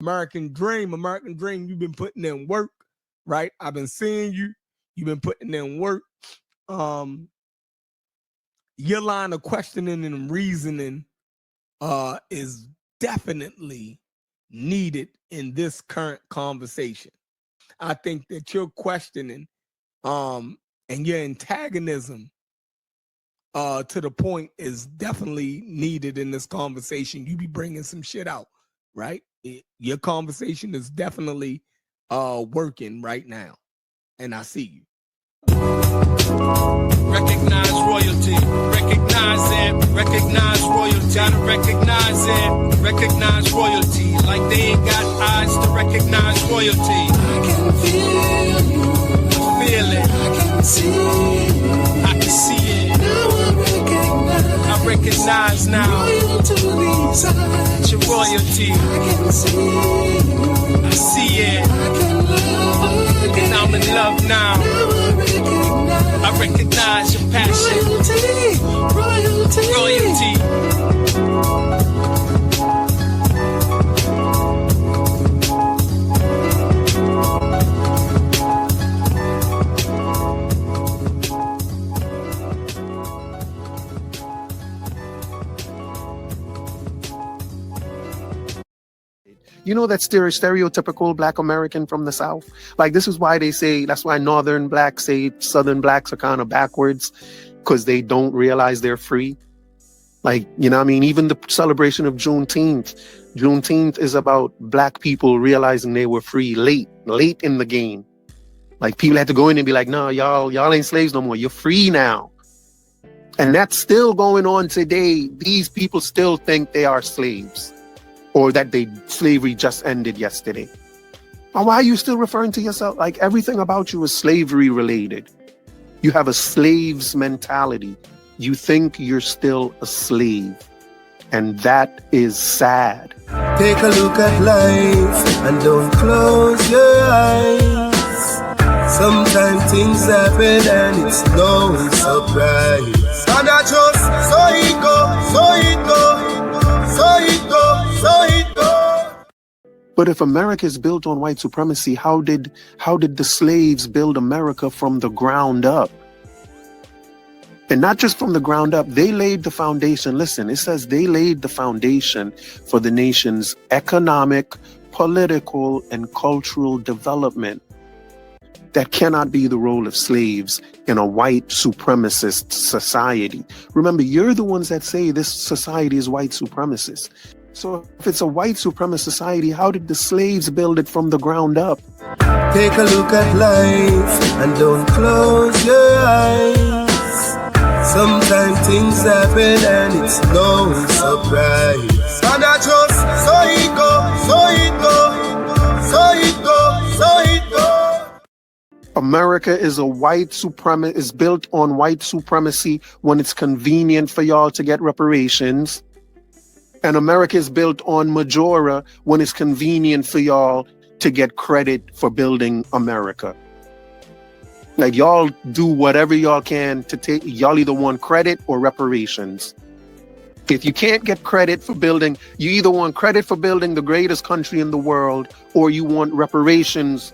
American dream, you've been putting in work, right? I've been seeing you. You've been putting in work. Your line of questioning and reasoning is definitely needed in this current conversation. I think that your questioning and your antagonism to the point is definitely needed in this conversation. You be bringing some shit out, right? Your conversation is definitely working right now, and I see you. Recognize royalty, recognize it, recognize royalty, gotta recognize it, recognize royalty, like they ain't got eyes to recognize royalty. I can feel you, I feel it, I can see you, I can see it, now I recognize now, royalty's eyes. it's your royalty, I can see you, I see it, I can love again. and I'm in love now. I recognize your passion. Royalty. You know that stereotypical Black American from the South? Like, this is why they say, that's why Northern Blacks say Southern Blacks are kind of backwards, because they don't realize they're free. Like, you know what I mean? Even the celebration of Juneteenth is about Black people realizing they were free late in the game. Like, people had to go in and be like, no, y'all ain't slaves no more. You're free now. And that's still going on today. These people still think they are slaves, or that slavery just ended yesterday. And why are you still referring to yourself? Like, everything about you is slavery related. You have a slave's mentality. You think you're still a slave. And that is sad. Take a look at life and don't close your eyes. Sometimes things happen and it's no surprise. And I just, so it go, so it go, so it go, so it go. But if America is built on white supremacy, how did the slaves build America from the ground up? And not just from the ground up, they laid the foundation. Listen, it says they laid the foundation for the nation's economic, political, and cultural development. That cannot be the role of slaves in a white supremacist society. Remember, you're the ones that say this society is white supremacist. So if it's a white supremacist society, how did the slaves build it from the ground up? Take a look at life and don't close your eyes. Sometimes things happen and it's no surprise. And I just, so it go, so it go, so it go, so it go. America is is built on white supremacy when it's convenient for y'all to get reparations. And America is built on Majora when it's convenient for y'all to get credit for building America. Like, y'all do whatever y'all can to take, y'all either want credit or reparations. If you can't get credit for building, you either want credit for building the greatest country in the world, or you want reparations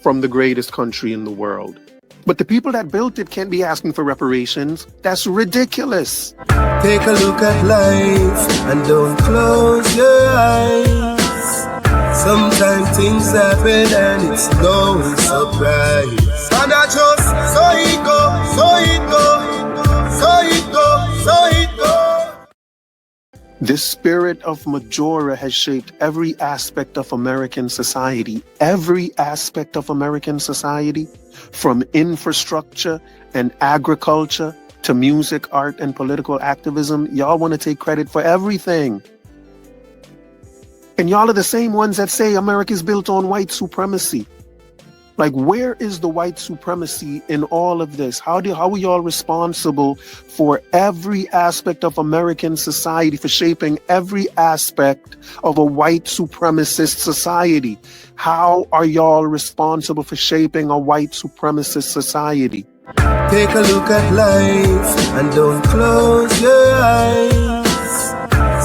from the greatest country in the world. But the people that built it can't be asking for reparations. That's ridiculous. Take a look at life and don't close your eyes. Sometimes things happen and it's no surprise. And I just, so it go, so it go, so it go, so it go. This spirit of Majora has shaped every aspect of American society. Every aspect of American society, from infrastructure and agriculture to music, art, and political activism. Y'all want to take credit for everything. And y'all are the same ones that say America's built on white supremacy. Like, where is the white supremacy in all of this? How are y'all responsible for every aspect of American society, for shaping every aspect of a white supremacist society? How are y'all responsible for shaping a white supremacist society? Take a look at life and don't close your eyes.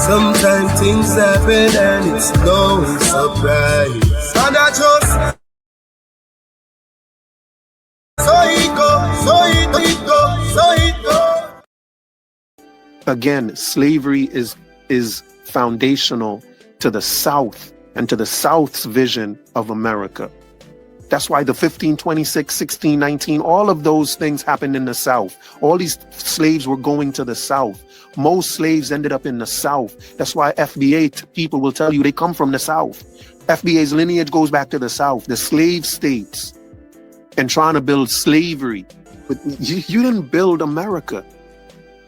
Sometimes things happen and it's no surprise. And I just so it go. Again, slavery is foundational to the South and to the South's vision of America. That's why the 1526, 1619, all of those things happened in the South. All these slaves were going to the South. Most slaves ended up in the South. That's why FBA people will tell you they come from the South. FBA's lineage goes back to the South, the slave states, and trying to build slavery. But you didn't build America.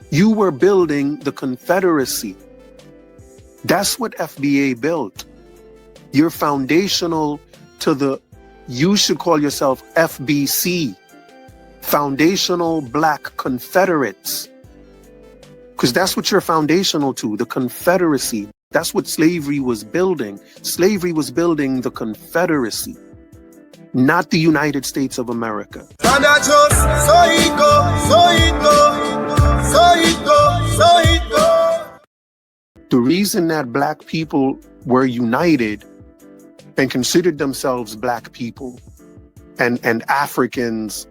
You were building the Confederacy. That's what FBA built. You're foundational to the, you should call yourself FBC, Foundational Black Confederates. Because that's what you're foundational to, the Confederacy. That's what slavery was building. Slavery was building the Confederacy, not the United States of America. And I just so it go. The reason that Black people were united and considered themselves Black people and Africans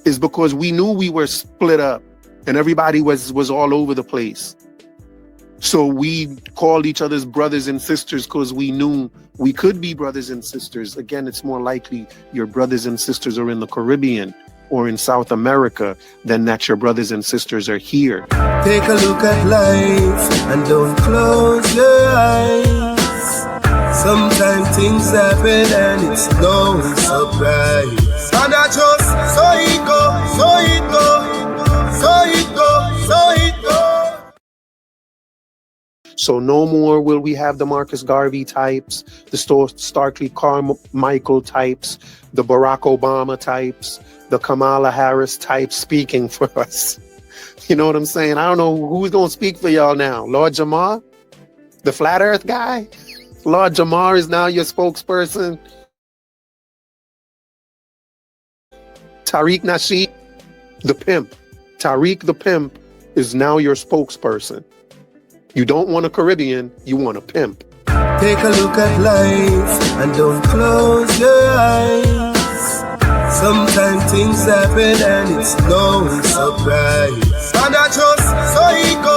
is because we knew we were split up and everybody was all over the place. So we called each other's brothers and sisters because we knew we could be brothers and sisters. Again, it's more likely your brothers and sisters are in the Caribbean or in South America than that your brothers and sisters are here. Take a look at life and don't close your eyes. Sometimes things happen and it's no surprise. And I just so it go. So no more will we have the Marcus Garvey types, the Stokely Carmichael types, the Barack Obama types, the Kamala Harris types speaking for us. You know what I'm saying? I don't know who's going to speak for y'all now. Lord Jamar? The Flat Earth guy? Lord Jamar is now your spokesperson. Tariq Nasheed, the pimp. Tariq the pimp is now your spokesperson. You don't want a Caribbean, you want a pimp. Take a look at life and don't close your eyes. Sometimes things happen and it's no surprise. And I just so it go.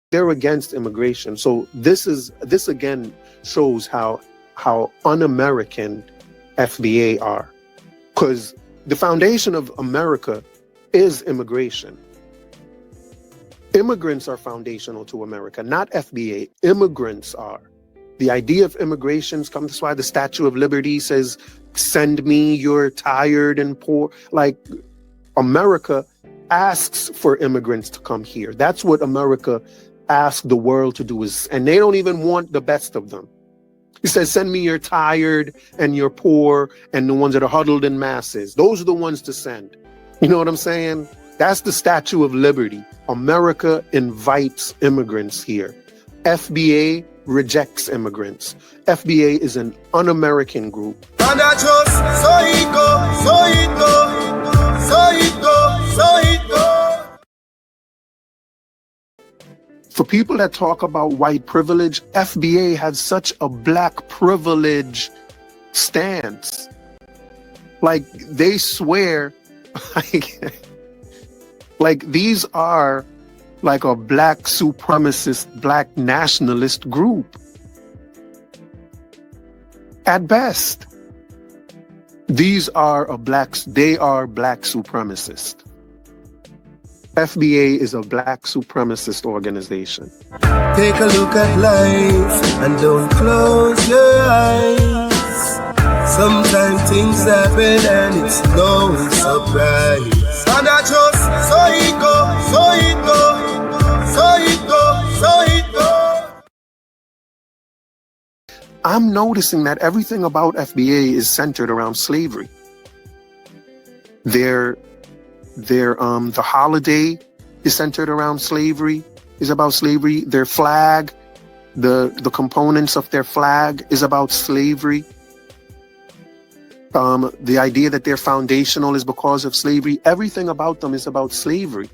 They're against immigration. So this again shows how un-American FBA are. Because the foundation of America is immigration. Immigrants are foundational to America, not FBA. Immigrants are. The idea of immigrations comes, that's why the Statue of Liberty says, send me, you're tired and poor. Like, America asks for immigrants to come here. That's what America asks the world to do, and they don't even want the best of them. He says, send me you're tired and you're poor and the ones that are huddled in masses. Those are the ones to send. You know what I'm saying? That's the Statue of Liberty. America invites immigrants here. FBA rejects immigrants. FBA is an un-American group. And I just so it go. For people that talk about white privilege, FBA has such a black privilege stance. Like, they swear like these are like a black supremacist, black nationalist group. At best, they are black supremacists. FBA is a black supremacist organization. Take a look at life and don't close your eyes. Sometimes things happen and it's no surprise. And I just so it go. I'm noticing that everything about FBA is centered around slavery. The holiday is centered around slavery, is about slavery. Their flag, the components of their flag is about slavery. The idea that they're foundational is because of slavery. Everything about them is about slavery.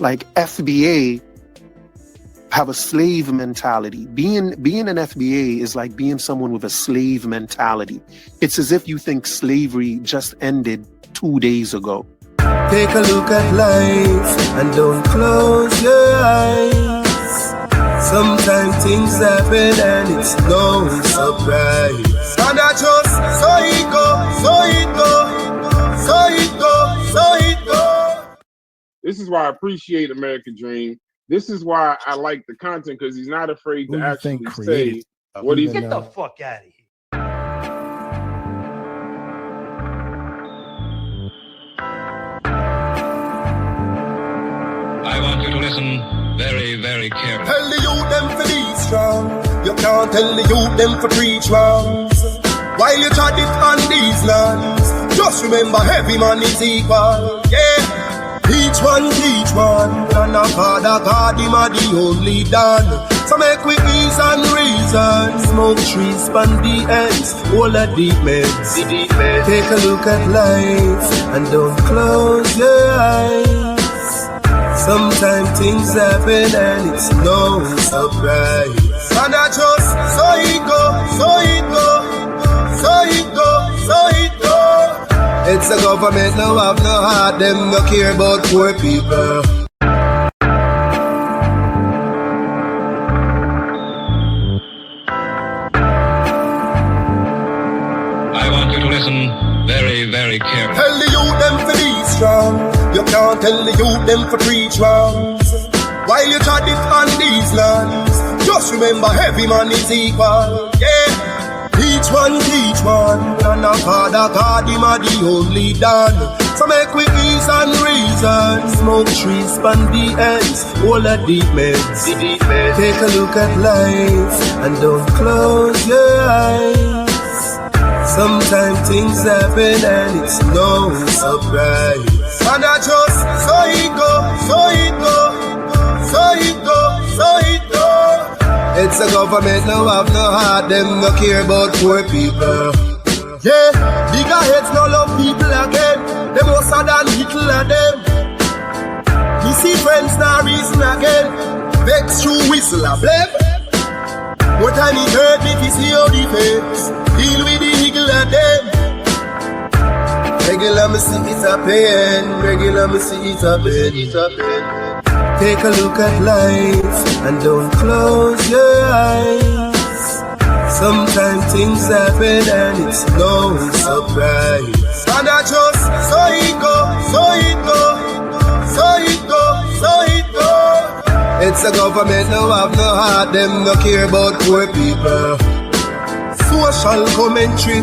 Like FBA have a slave mentality. Being an FBA is like being someone with a slave mentality. It's as if you think slavery just ended 2 days ago. Take a look at life and don't close your eyes. Sometimes things happen and it's no surprise. And I just so it go, so it go, so it go, so it go. This is why I appreciate American Dream. This is why I like the content, because he's not afraid to actually say what he's. Get the fuck out of here. I want you to listen very, very carefully. Tell the youth them for be strong. You can't tell the youth them for preach wrongs. While you try it on these lands, just remember every man is equal. Yeah. Each one teach one, and a father God, him a the only done. So make we ease and reason, smoke trees, span the ends, all the deep meds. Take a look at life, and don't close your eyes. Sometimes things happen, and it's no surprise. And I just, so it go, so it go, so it go, so it go. It's the government, no have no heart, them no care about poor people. I want you to listen very, very carefully. Tell the youth them for be strong. You can't tell the youth them for preach wrongs. While you try it on these lands, just remember every man is equal. Yeah. Each one teach one, and a father God, him a the only done. So make we ease and reason, smoke trees, span the ends, all the deep meds. Take a look at life, and don't close your eyes. Sometimes things happen, and it's no surprise. And I just, so it go, so it go, so it go, so it go. It's the government, no have no heart, them no care about poor people. Yeah, bigger heads no love people again. Them more than little of them. You see friends now reason again. Vex through whistle a blame. What time it hurt me to see how the face deal with the eagle of them. Regular me see it a pain. Regular me see it a pain. Take a look at life and don't close your eyes. Sometimes things happen and it's no surprise. And I just, so it go, so it go, so it go, so it go. It's the government, no have no heart, them no care about poor people. Social commentary.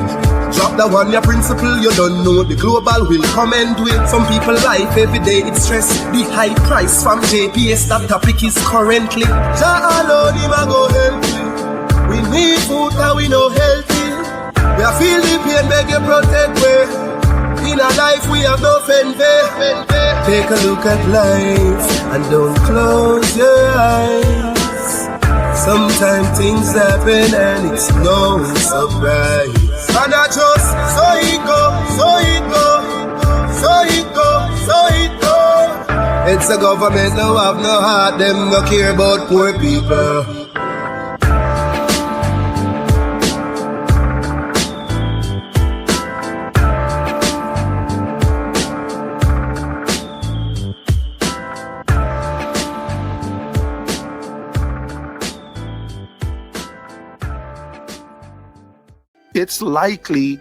Drop the one, your principle, you don't know. The global will come and do it. Some people life every day, it's stress. The high price from JPS, that topic is currently. Jah alone, him a go help you. We need food and we no healthy. We are feel the pain, beg you protect me. In a life we have no envy. Take a look at life and don't close your eyes. Sometimes things happen and it's no surprise. And I just, so it go, so it go, so it go, so it go. It's the government, no have no heart, them no care about poor people. It's likely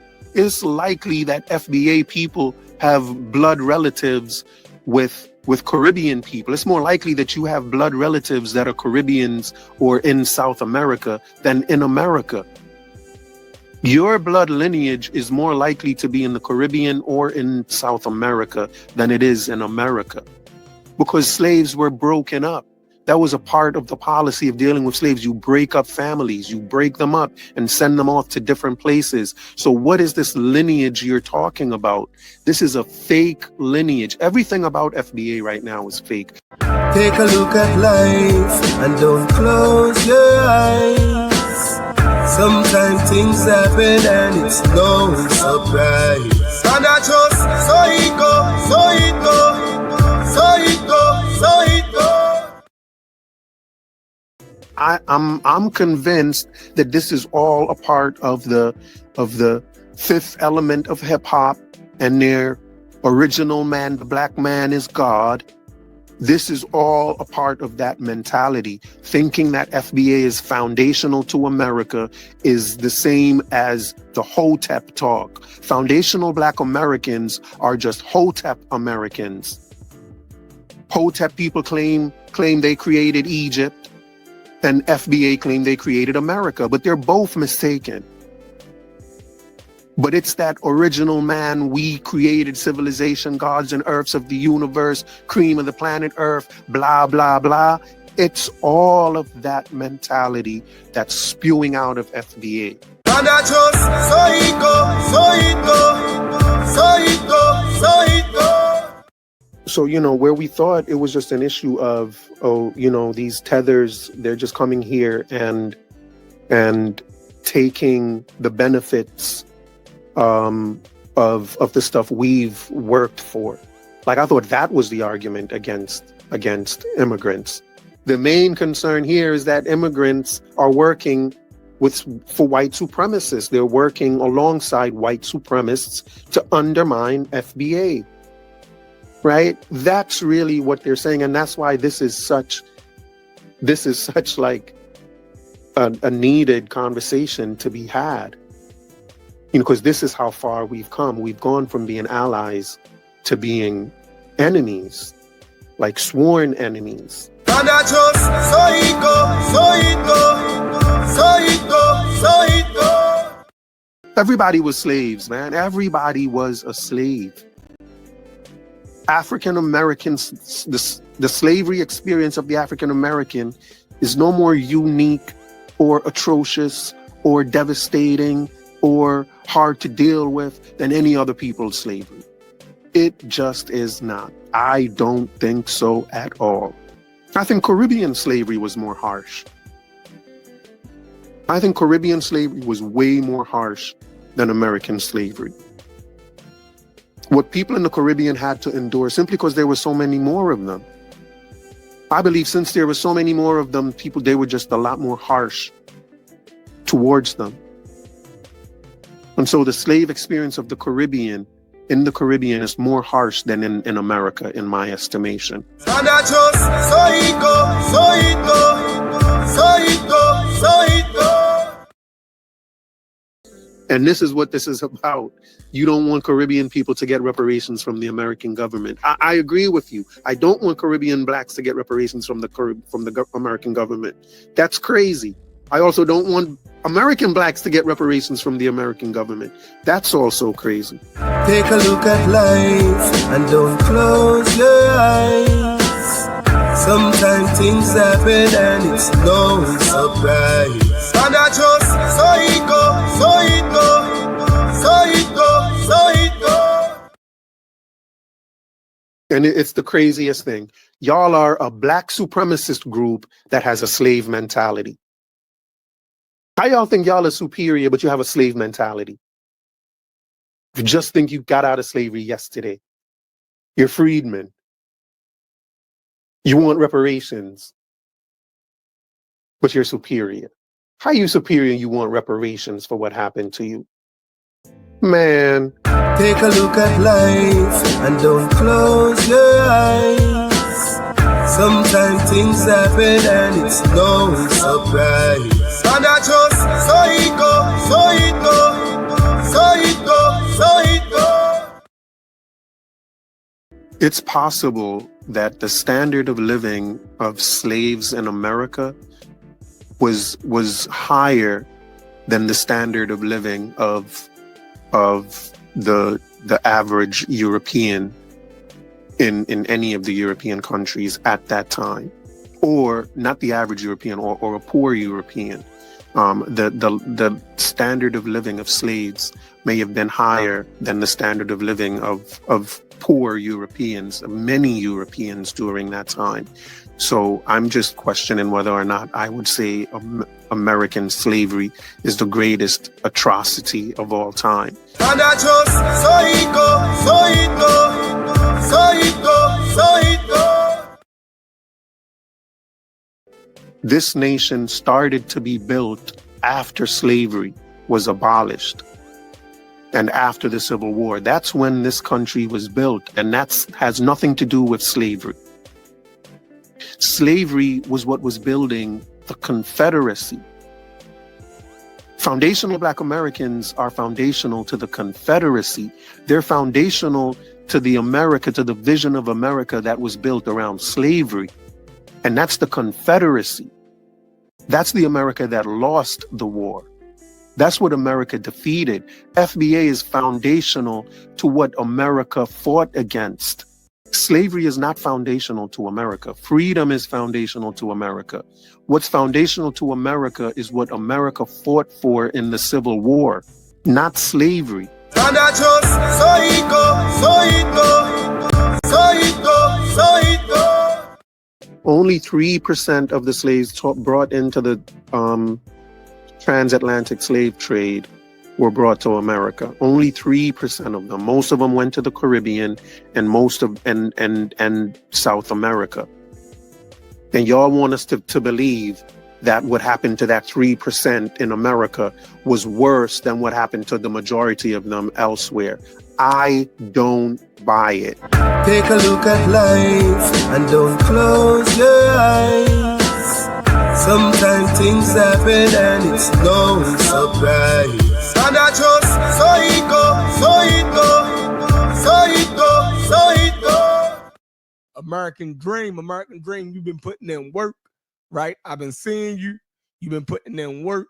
that FBA people have blood relatives with Caribbean people. It's more likely that you have blood relatives that are Caribbeans or in South America than in America. Your blood lineage is more likely to be in the Caribbean or in South America than it is in America, because slaves were broken up. That was a part of the policy of dealing with slaves. You break up families, you break them up and send them off to different places. So what is this lineage you're talking about? This is a fake lineage. Everything about FBA right now is fake. Take a look at life and don't close your eyes. Sometimes things happen and it's no surprise. And I just so it go, so it go, so it go, so it go. I'm convinced that this is all a part of the fifth element of hip hop and their original man, the black man is God. This is all a part of that mentality. Thinking that FBA is foundational to America is the same as the Hotep talk. Foundational black Americans are just Hotep Americans. Hotep people claim they created Egypt, and FBA claim they created America, but they're both mistaken. But it's that original man, we created civilization, gods and earths of the universe, cream of the planet Earth, blah, blah, blah. It's all of that mentality that's spewing out of FBA. And I just so it go, so it go, so it go, so it go. So, where we thought it was just an issue of, these tethers, they're just coming here and taking the benefits of the stuff we've worked for. Like, I thought that was the argument against immigrants. The main concern here is that immigrants are working for white supremacists. They're working alongside white supremacists to undermine FBA. Right? That's really what they're saying, and that's why this is such like a needed conversation to be had. Because this is how far we've come. We've gone from being allies to being enemies, like sworn enemies. And I just so it go, so it go, so it go, so it go. Everybody was slaves, man. Everybody was a slave. African Americans, the slavery experience of the African American is no more unique or atrocious or devastating or hard to deal with than any other people's slavery. It just is not. I don't think so at all. I think Caribbean slavery was more harsh. I think Caribbean slavery was way more harsh than American slavery. What people in the Caribbean had to endure simply because there were so many more of them. I believe since there were so many more of them, they were just a lot more harsh towards them. And so the slave experience of the Caribbean, in the Caribbean, is more harsh than in America, in my estimation. And I just so it go, so it go, so it go, so it go. And this is what this is about. You don't want Caribbean people to get reparations from the American government. I agree with you. I don't want Caribbean blacks to get reparations from the American government. That's crazy. I also don't want American blacks to get reparations from the American government. That's also crazy. Take a look at life and don't close your eyes. Sometimes things happen and it's no surprise. And I just so it go, so it go, so it go, so it go. And it's the craziest thing. Y'all are a black supremacist group that has a slave mentality. How y'all think y'all are superior, but you have a slave mentality? You just think you got out of slavery yesterday. You're freedmen. You want reparations, but you're superior. How are you superior and you want reparations for what happened to you? Man. Take a look at life and don't close your eyes. Sometimes things happen and it's no surprise. And I just so it go, so it go, so it go, so it go. It's possible that the standard of living of slaves in America was higher than the standard of living of the average European in any of the European countries at that time, or not the average European or a poor European. The standard of living of slaves may have been higher than the standard of living of poor Europeans, many Europeans during that time. So I'm just questioning whether or not I would say American slavery is the greatest atrocity of all time. And I just so it go, so it go, so it go, so it go. This nation started to be built after slavery was abolished and after the Civil War. That's when this country was built, and that has nothing to do with slavery. Slavery was what was building the Confederacy. Foundational Black Americans are foundational to the Confederacy. They're foundational to the America, to the vision of America that was built around slavery. And that's the Confederacy. That's the America that lost the war. That's what America defeated. FBA is foundational to what America fought against. Slavery is not foundational to America. Freedom is foundational to America. What's foundational to America is what America fought for in the Civil War, not slavery. And I just so it go, so it go, so it go, so it go. Only 3% of the slaves brought into the transatlantic slave trade were brought to America. Only 3% of them. Most of them went to the Caribbean and most of and South America. And y'all want us to believe that what happened to that 3% in America was worse than what happened to the majority of them elsewhere. I don't buy it. Take a look at life and don't close your eyes. Sometimes things happen and it's no surprise. And I just so it go, so it go, so it go, so it go. American dream, you've been putting in work, right? I've been seeing you. You've been putting in work.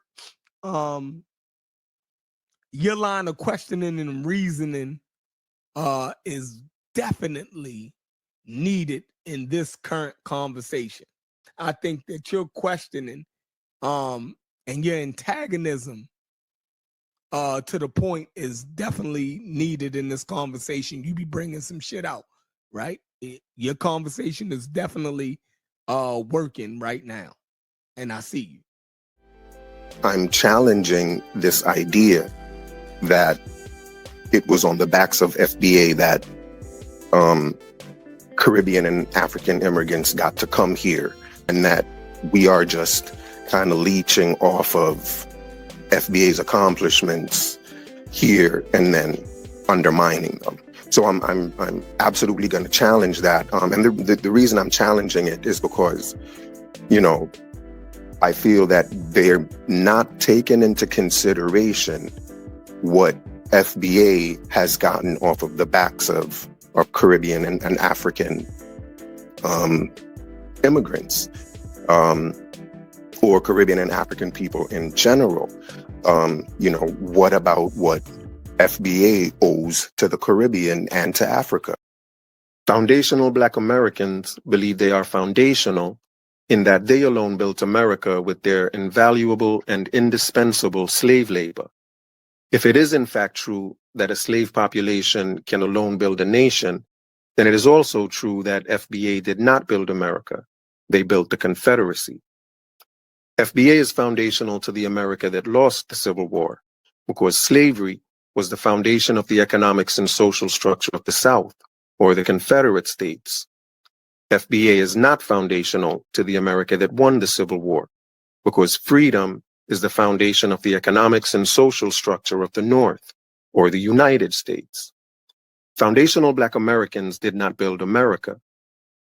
Your line of questioning and reasoning is definitely needed in this current conversation. I think that your questioning and your antagonism to the point is definitely needed in this conversation. You be bringing some shit out, right? Your conversation is definitely working right now, and I see you. I'm challenging this idea that it was on the backs of FBA that Caribbean and African immigrants got to come here, and that we are just kind of leeching off of FBA's accomplishments here and then undermining them. So I'm absolutely going to challenge that. And the reason I'm challenging it is because, you know, I feel that they're not taking into consideration what FBA has gotten off of the backs of Caribbean and African immigrants, or Caribbean and African people in general. You know, what about what FBA owes to the Caribbean and to Africa? Foundational Black Americans believe they are foundational in that they alone built America with their invaluable and indispensable slave labor. If it is in fact true that a slave population can alone build a nation, then it is also true that FBA did not build America. They built the Confederacy. FBA is foundational to the America that lost the Civil War, because slavery was the foundation of the economics and social structure of the South, or the Confederate States. FBA is not foundational to the America that won the Civil War, because freedom is the foundation of the economics and social structure of the North, or the United States. Foundational Black Americans did not build America.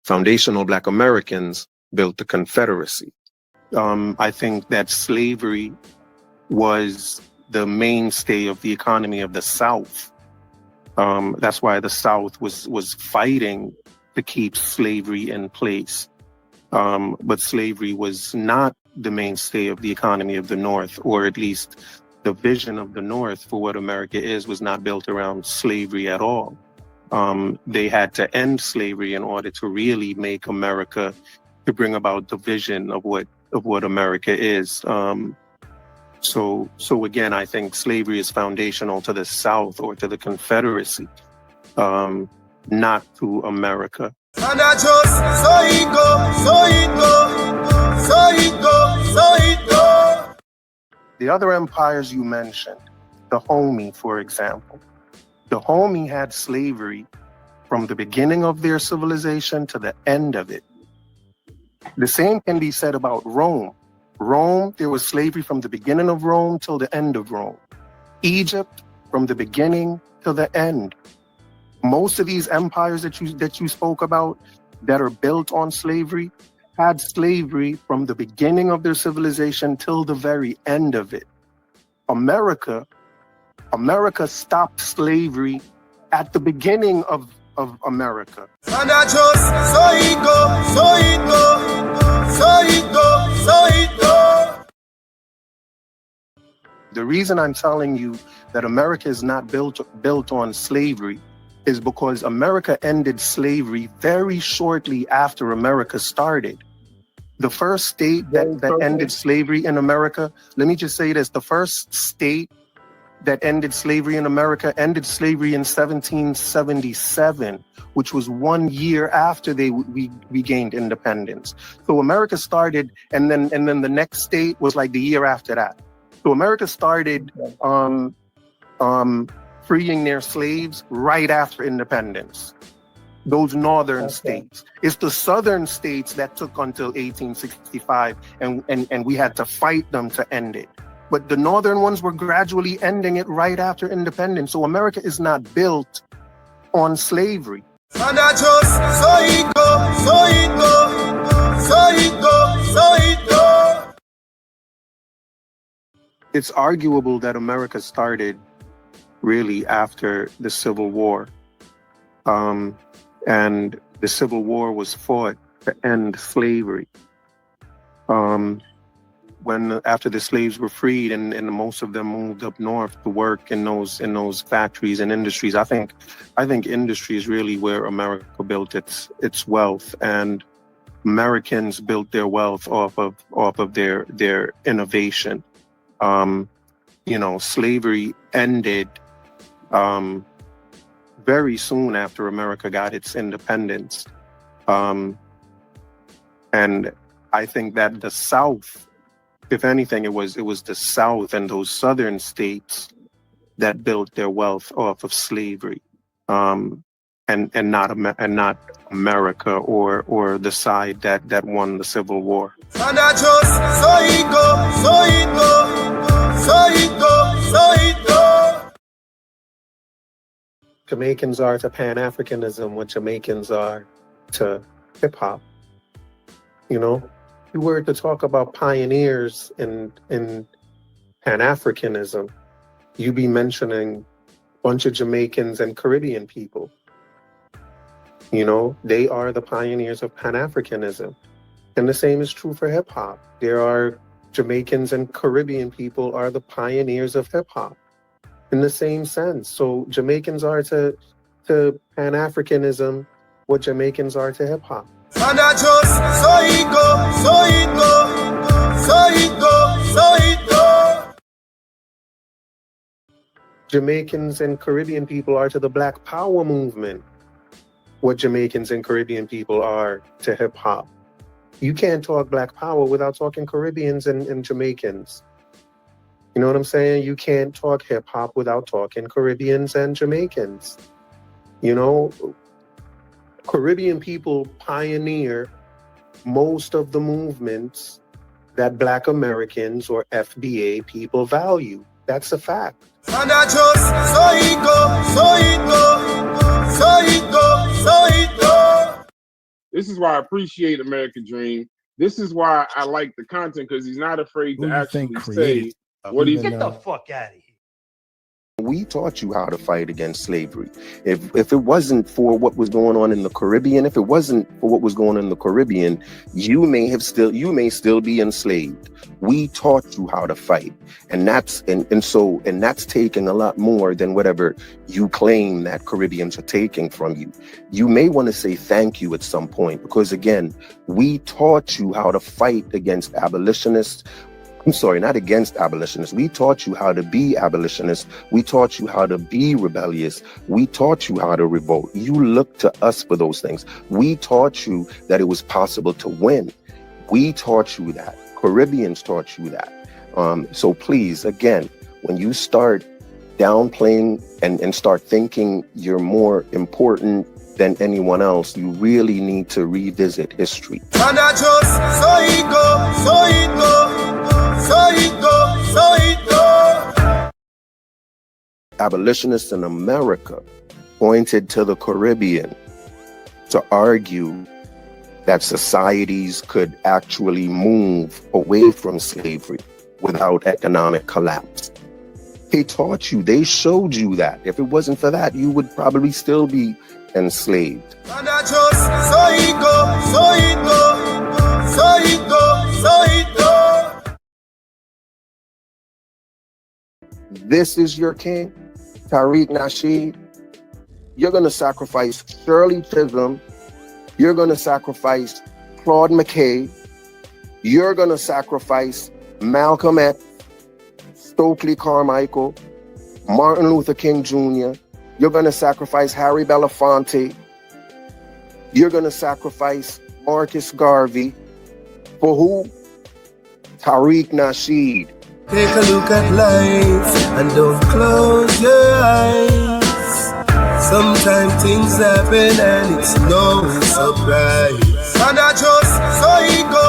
Foundational Black Americans built the Confederacy. I think that slavery was the mainstay of the economy of the South. That's why the South was fighting to keep slavery in place. But slavery was not the mainstay of the economy of the North, or at least the vision of the North for what America is was not built around slavery at all. They had to end slavery in order to really make America, to bring about the vision of what America is. So again, I think slavery is foundational to the South or to the Confederacy, not to America. And I just so it go, so it go, so it go, so it go. The other empires you mentioned, the Homie, for example. The Homie had slavery from the beginning of their civilization to the end of it. The same can be said about Rome. Rome, there was slavery from the beginning of Rome till the end of Rome. Egypt, from the beginning to the end. Most of these empires that you spoke about that are built on slavery had slavery from the beginning of their civilization till the very end of it. America stopped slavery at the beginning of America. And I just so it go, so it go, so it go, so it go. The reason I'm telling you that America is not built on slavery is because America ended slavery very shortly after America started. The first state that ended slavery in America, let me just say this, the first state that ended slavery in America ended slavery in 1777, which was 1 year after we gained independence. So America started, and then the next state was like the year after that. So America started freeing their slaves right after independence. Those northern states. It's the southern states that took until 1865, and we had to fight them to end it. But the northern ones were gradually ending it right after independence. So America is not built on slavery. And I just so it go, so it go, so it go, so it go. It's arguable that America started really after the Civil War. And the Civil War was fought to end slavery. After the slaves were freed and most of them moved up north to work in those factories and industries, I think industry is really where America built its wealth, and Americans built their wealth off of their innovation. Slavery ended very soon after America got its independence. And I think that the South, if anything, it was the South and those southern states that built their wealth off of slavery, and not America or the side that won the Civil War. And I just so it go, so it go, so it go, so it go. Jamaicans are to Pan-Africanism what Jamaicans are to hip-hop. You know, if you were to talk about pioneers in Pan-Africanism, you'd be mentioning a bunch of Jamaicans and Caribbean people. You know, they are the pioneers of Pan-Africanism. And the same is true for hip-hop. There are Jamaicans and Caribbean people are the pioneers of hip-hop. In the same sense. So Jamaicans are to Pan-Africanism what Jamaicans are to hip-hop. And I just so it go, so it go, so it go, so it go. Jamaicans and Caribbean people are to the Black Power movement what Jamaicans and Caribbean people are to hip-hop. You can't talk Black Power without talking Caribbeans and Jamaicans. You know what I'm saying? You can't talk hip-hop without talking Caribbeans and Jamaicans. You know, Caribbean people pioneer most of the movements that Black Americans or FBA people value. That's a fact. And I just so it go, so it go, so it go, so it go. This is why I appreciate American Dream. This is why I like the content, because he's not afraid to actually say what he's. Get the fuck out of here. We taught you how to fight against slavery. If it wasn't for what was going on in the Caribbean, if it wasn't for what was going on in the Caribbean, you may still be enslaved. We taught you how to fight. And that's taking a lot more than whatever you claim that Caribbeans are taking from you. You may want to say thank you at some point, because again, we taught you how to fight against abolitionists, I'm sorry, not against abolitionists. We taught you how to be abolitionists. We taught you how to be rebellious. We taught you how to revolt. You look to us for those things. We taught you that it was possible to win. We taught you that. Caribbeans taught you that. So please, again, when you start downplaying and start thinking you're more important than anyone else, you really need to revisit history. And I just so it go. Abolitionists in America pointed to the Caribbean to argue that societies could actually move away from slavery without economic collapse. They taught you, they showed you that. If it wasn't for that, you would probably still be enslaved. And I just so it go. This is your king, Tariq Nasheed. You're going to sacrifice Shirley Chisholm. You're going to sacrifice Claude McKay. You're going to sacrifice Malcolm X, Stokely Carmichael, Martin Luther King Jr. You're going to sacrifice Harry Belafonte. You're going to sacrifice Marcus Garvey. For who? Tariq Nasheed. Take a look at life and don't close your eyes. Sometimes things happen and it's no surprise. And I just so it go.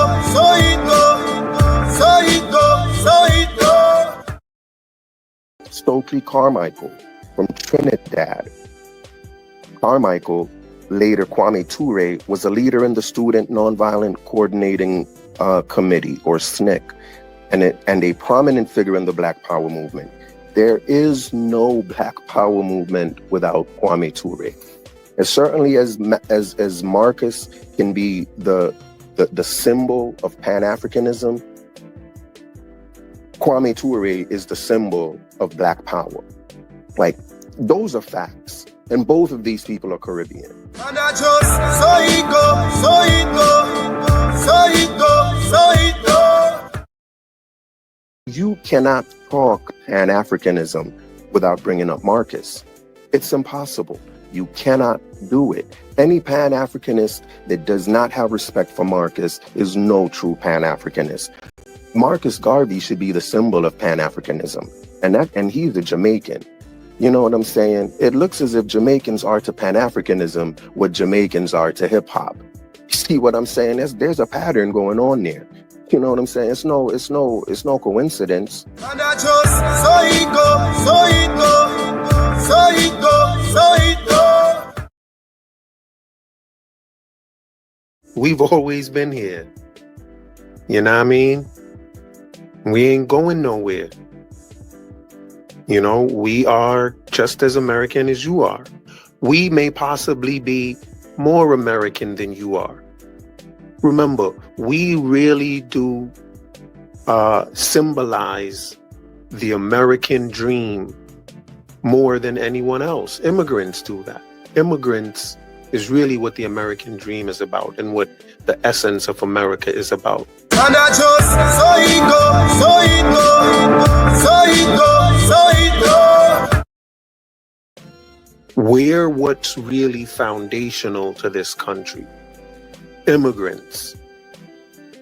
Stokely Carmichael from Trinidad. Carmichael, later Kwame Ture, was a leader in the Student Nonviolent Coordinating Committee, or SNCC, and a prominent figure in the Black Power movement. There is no Black Power movement without Kwame Ture. As certainly as Marcus can be the symbol of Pan-Africanism, Kwame Ture is the symbol of Black Power. Like, those are facts. And both of these people are Caribbean. And I just so it go. You cannot talk Pan-Africanism without bringing up Marcus. It's impossible. You cannot do it. Any Pan-Africanist that does not have respect for Marcus is no true Pan-Africanist. Marcus Garvey should be the symbol of Pan-Africanism, and he's a Jamaican. You know what I'm saying? It looks as if Jamaicans are to Pan-Africanism what Jamaicans are to hip-hop. You see what I'm saying? There's a pattern going on there. You know what I'm saying? It's no coincidence. And I just so it go. We've always been here. You know what I mean? We ain't going nowhere. You know, we are just as American as you are. We may possibly be more American than you are. Remember, we really do symbolize the American dream more than anyone else. Immigrants do that. Immigrants is really what the American dream is about and what the essence of America is about. And I just so it go. We're what's really foundational to this country. Immigrants.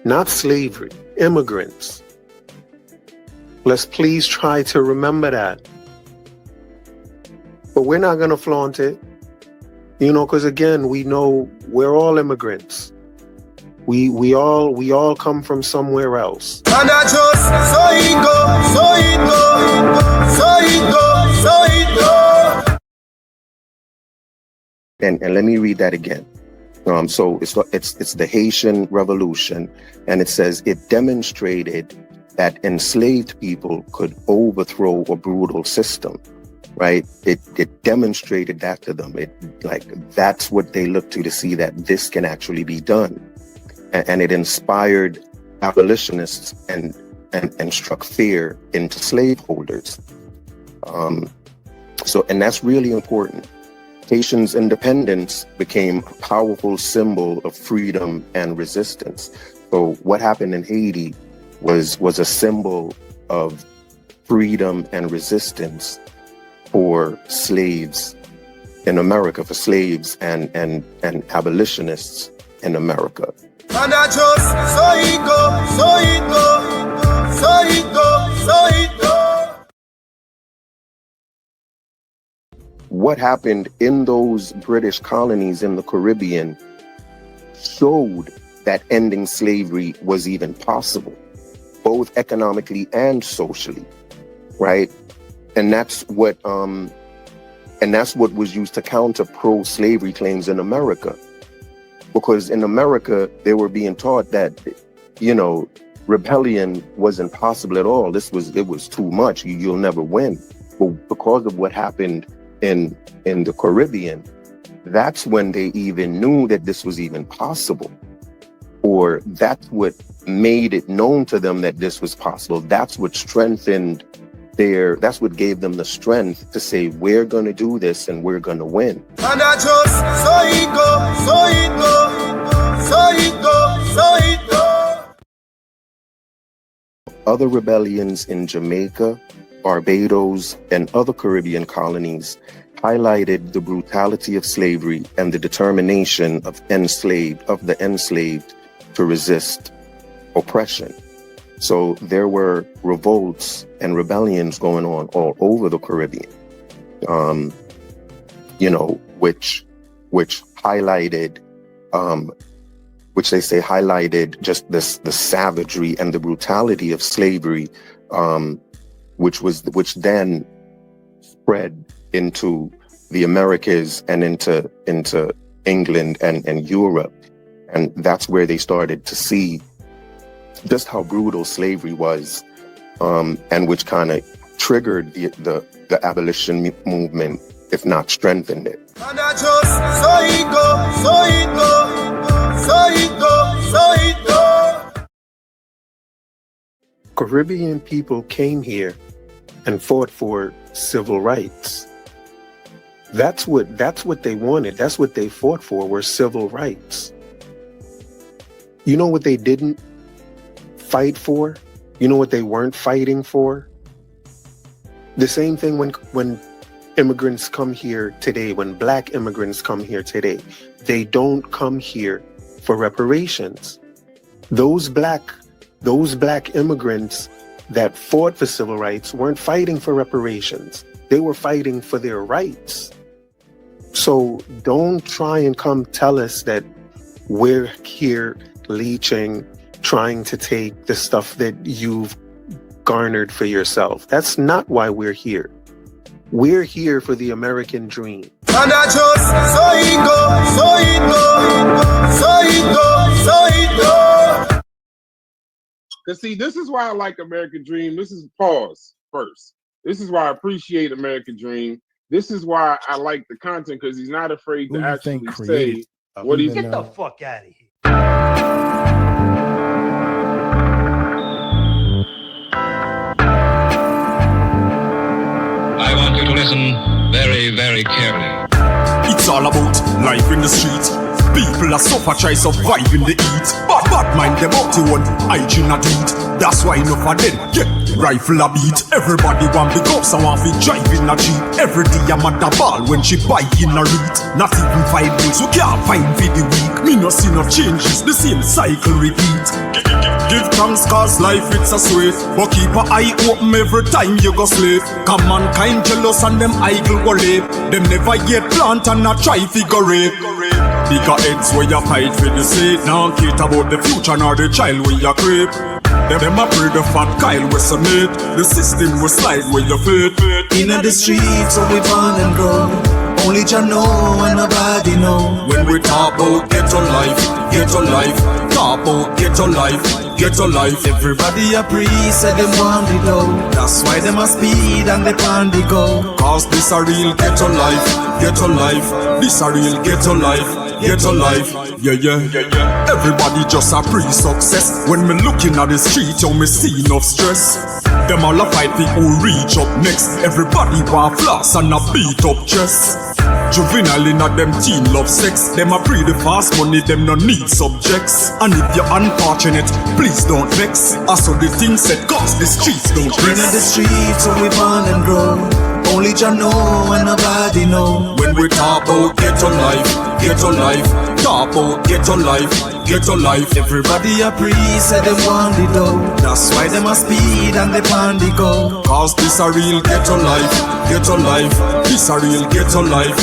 Not slavery. Immigrants. Let's please try to remember that. But we're not going to flaunt it. You know, because again, we know we're all immigrants. We all come from somewhere else. And I just so it go. And let me read that again. So it's the Haitian Revolution, and it says it demonstrated that enslaved people could overthrow a brutal system. Right? It demonstrated that to them. That's what they looked to see that this can actually be done. And it inspired abolitionists and struck fear into slaveholders. And that's really important. Haitians' independence became a powerful symbol of freedom and resistance. So what happened in Haiti was a symbol of freedom and resistance for slaves in America, for slaves and abolitionists in America. And I just so it go, so it go, so it go, so it go. What happened in those British colonies in the Caribbean showed that ending slavery was even possible, both economically and socially, right? And that's what was used to counter pro-slavery claims in America. Because in America, they were being taught that, you know, rebellion wasn't possible at all. It was too much. You'll never win. But because of what happened in the Caribbean, that's when they even knew that this was even possible. Or that's what made it known to them that this was possible. That's what strengthened that's what gave them the strength to say, we're going to do this and we're going to win. And I just so it go, so it go, so it go, so it go. Other rebellions in Jamaica, Barbados, and other Caribbean colonies highlighted the brutality of slavery and the determination of the enslaved to resist oppression. So there were revolts and rebellions going on all over the Caribbean, you know, which highlighted, which they say highlighted just the savagery and the brutality of slavery, which then spread into the Americas and into England and Europe. And that's where they started to see just how brutal slavery was, and which kind of triggered the abolition movement, if not strengthened it. And I just so it go, so it go, so it go, so it go. Caribbean people came here and fought for civil rights. That's what they wanted. That's what they fought for, were civil rights. You know what they didn't fight for? You know what they weren't fighting for? The same thing when immigrants come here today, when black immigrants come here today, they don't come here for reparations. Those black immigrants that fought for civil rights weren't fighting for reparations. They were fighting for their rights. So don't try and come tell us that we're here leeching, trying to take the stuff that you've garnered for yourself. That's not why we're here. We're here for the American dream. And I just so it go, so it go, so it go, so it go. Cause see, this is why I like American Dream. This is pause first. This is why I appreciate American Dream. This is why I like the content, because he's not afraid to actually say what he's. Get the fuck out of here. I want you to listen very, very carefully. It's all about life in the street. People are suffer, try survive in the heat. Bad mind them up to one hygiene a tweet. That's why enough of them get rifle a beat. Everybody want big ups and want to drive in a Jeep. Every day I'm at the ball when she buy in a read. Not even 5 bills, we can't find for the week. Me no see no changes, the same cycle repeat. Give thanks cause life it's a sweet. But keep an eye open every time you go sleep. Come mankind jealous and them idle go live. Them never yet plant and not try figure it. Bigger heads where you fight for the seed. Now care about the future nor the child where you creep. Them a pray the fat Kyle with some meat. The system will slide where you fit. In the streets where we born and grow, only Jah know and nobody know. When we talk about ghetto life, talk about ghetto life. Everybody a priest, say them want the dough. That's why them a speed and they pan the go. Cause this a real ghetto life. This a real ghetto life. Yeah. Everybody just a pre-success. When me looking at the street, yo, me see enough stress. Them all a fight for who reach up next. Everybody want floss and a beat up chest. Juvenile in a them teen love sex. Them a pre the fast money, them no need subjects. And if you're unfortunate, please don't vex. I saw the things said, cause the streets don't In rest. the streets where we born and grow, only Jah know and nobody know. When we talk about ghetto life, talk about ghetto life, ghetto life. Everybody a priest, say them want the dough. That's why them a speed and they pan the go. Cause this a real ghetto life, this a real ghetto life,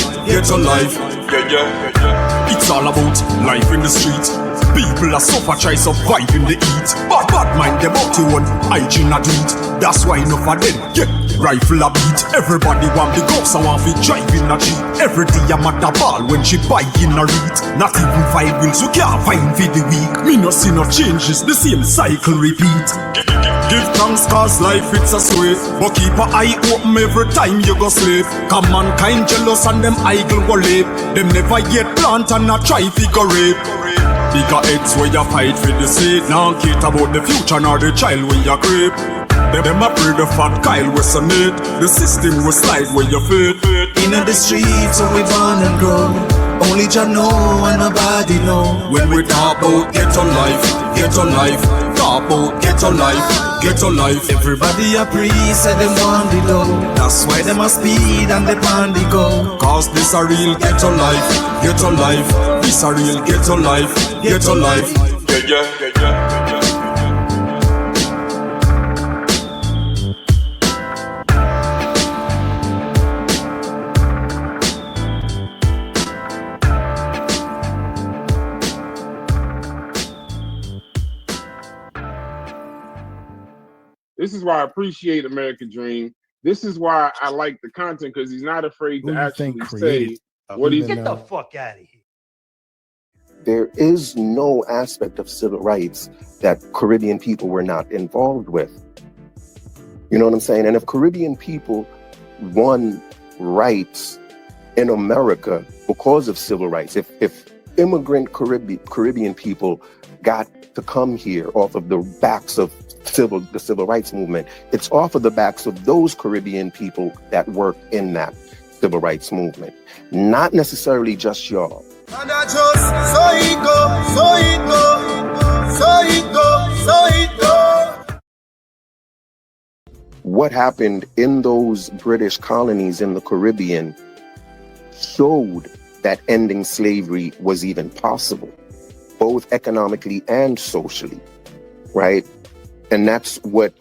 It's all about life in the street. People are suffer, try survive in the heat. Bad mind them up to one, hygiene a do it. That's why enough of them get rifle a beat. Everybody want the ghost and want to drive in a jeep. Every day I'm at the ball when she buy in a read. Not even 5 wheels you can't find for the week. Me no see no changes, the same cycle repeat. Give thanks cause life it's a sweet. But keep an eye open every time you go sleep. Cause mankind jealous and them idle go late. Them never yet plant and not try figure rape. Bigger heads where you fight for the seed. Now care about the future nor the child when you creep. Them a pray the fat Kyle was a need. The system will slide where you fit. In the streets where we born and grow, only Jah know and nobody know. When we talk about ghetto life, talk about ghetto life. Everybody a priest, say them want the dough. That's why them a speed and they pan the go. Cause this a real ghetto life, this a real ghetto life, yeah. This is why I appreciate American Dream. This is why I like the content, because he's not afraid to actually say what he's. Get the fuck out of here. There is no aspect of civil rights that Caribbean people were not involved with. You know what I'm saying? And if Caribbean people won rights in America because of civil rights, if immigrant Caribbean people got to come here off of the backs of the civil rights movement, it's off of the backs of those Caribbean people that worked in that civil rights movement, not necessarily just y'all. And I just so it go. What happened in those British colonies in the Caribbean showed that ending slavery was even possible, both economically and socially, right? And that's what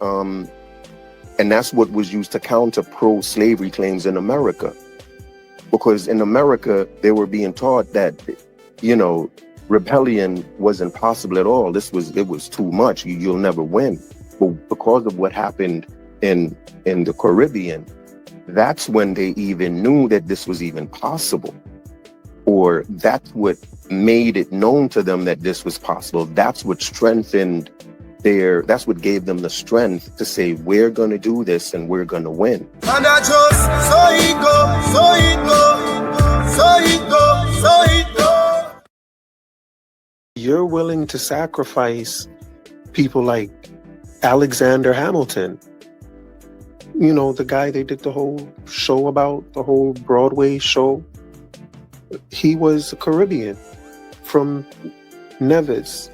was used to counter pro-slavery claims in America. Because in America, they were being taught that, you know, rebellion wasn't possible at all. It was too much. You'll never win. But because of what happened in the Caribbean, that's when they even knew that this was even possible. Or that's what made it known to them that this was possible. That's what strengthened that's what gave them the strength to say, we're going to do this and we're going to win. And I just so it go. You're willing to sacrifice people like Alexander Hamilton. You know, the guy they did the whole show about, the whole Broadway show. He was a Caribbean from Nevis.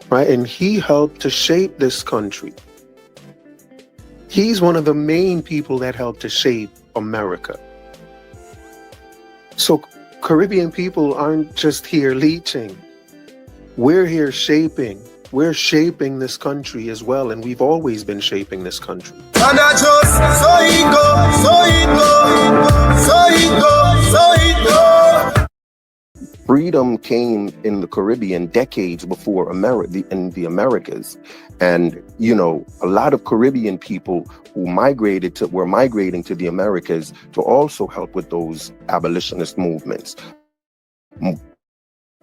Right? And he helped to shape this country. He's one of the main people that helped to shape America. So Caribbean people aren't just here leeching. We're here shaping. We're shaping this country as well, and we've always been shaping this country. And I just so it go. Freedom came in the Caribbean decades before in the Americas. And, you know, a lot of Caribbean people who were migrating to the Americas to also help with those abolitionist movements,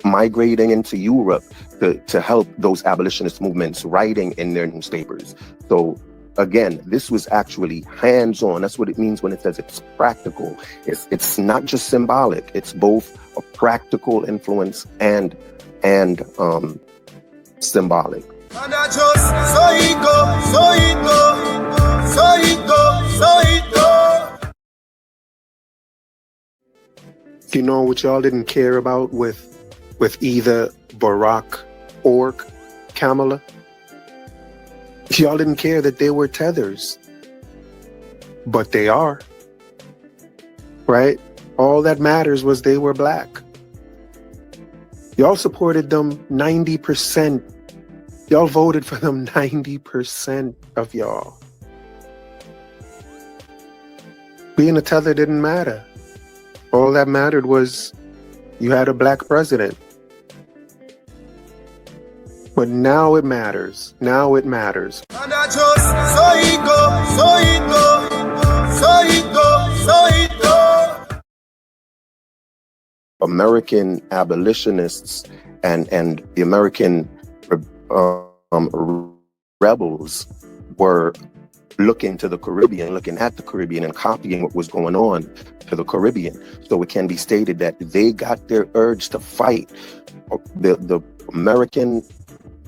migrating into Europe to help those abolitionist movements, writing in their newspapers. So again, this was actually hands-on. That's what it means when it says it's practical. It's not just symbolic. It's both a practical influence and and symbolic. And I just so it go, so it go, so it go, so it go. You know what y'all didn't care about with either Barack or Kamala? Y'all didn't care that they were Tethers. But they are. Right? All that matters was they were black. Y'all supported them 90%. Y'all voted for them 90% of y'all. Being a Tether didn't matter. All that mattered was you had a black president. But now it matters. Now it matters. And I just so it go, so it go, so it go, so it go. American abolitionists and the American rebels were looking to the Caribbean, looking at the Caribbean and copying what was going on to the Caribbean. So it can be stated that they got their urge to fight. The American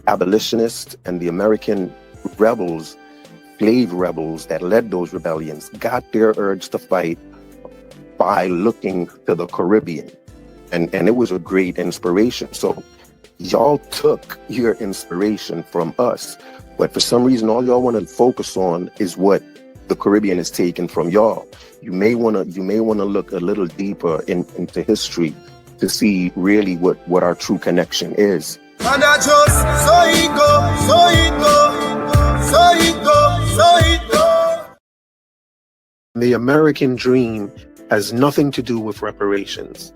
abolitionists and the American rebels, slave rebels that led those rebellions, got their urge to fight by looking to the Caribbean. And it was a great inspiration. So y'all took your inspiration from us, but for some reason, all y'all want to focus on is what the Caribbean is taking from y'all. You may want to look a little deeper into history to see really what our true connection is. And I just so it go, so it go, so it go, so it go. The American dream has nothing to do with reparations.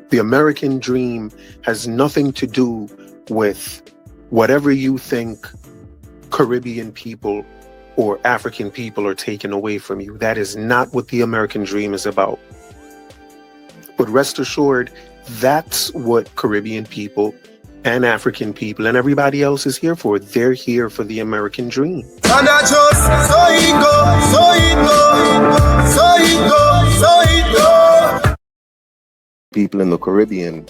The American dream has nothing to do with whatever you think Caribbean people or African people are taking away from you. That is not what the American dream is about. But rest assured, that's what Caribbean people and African people and everybody else is here for. They're here for the American dream. And I just so it go, so it go, so it go, so it go. People in the Caribbean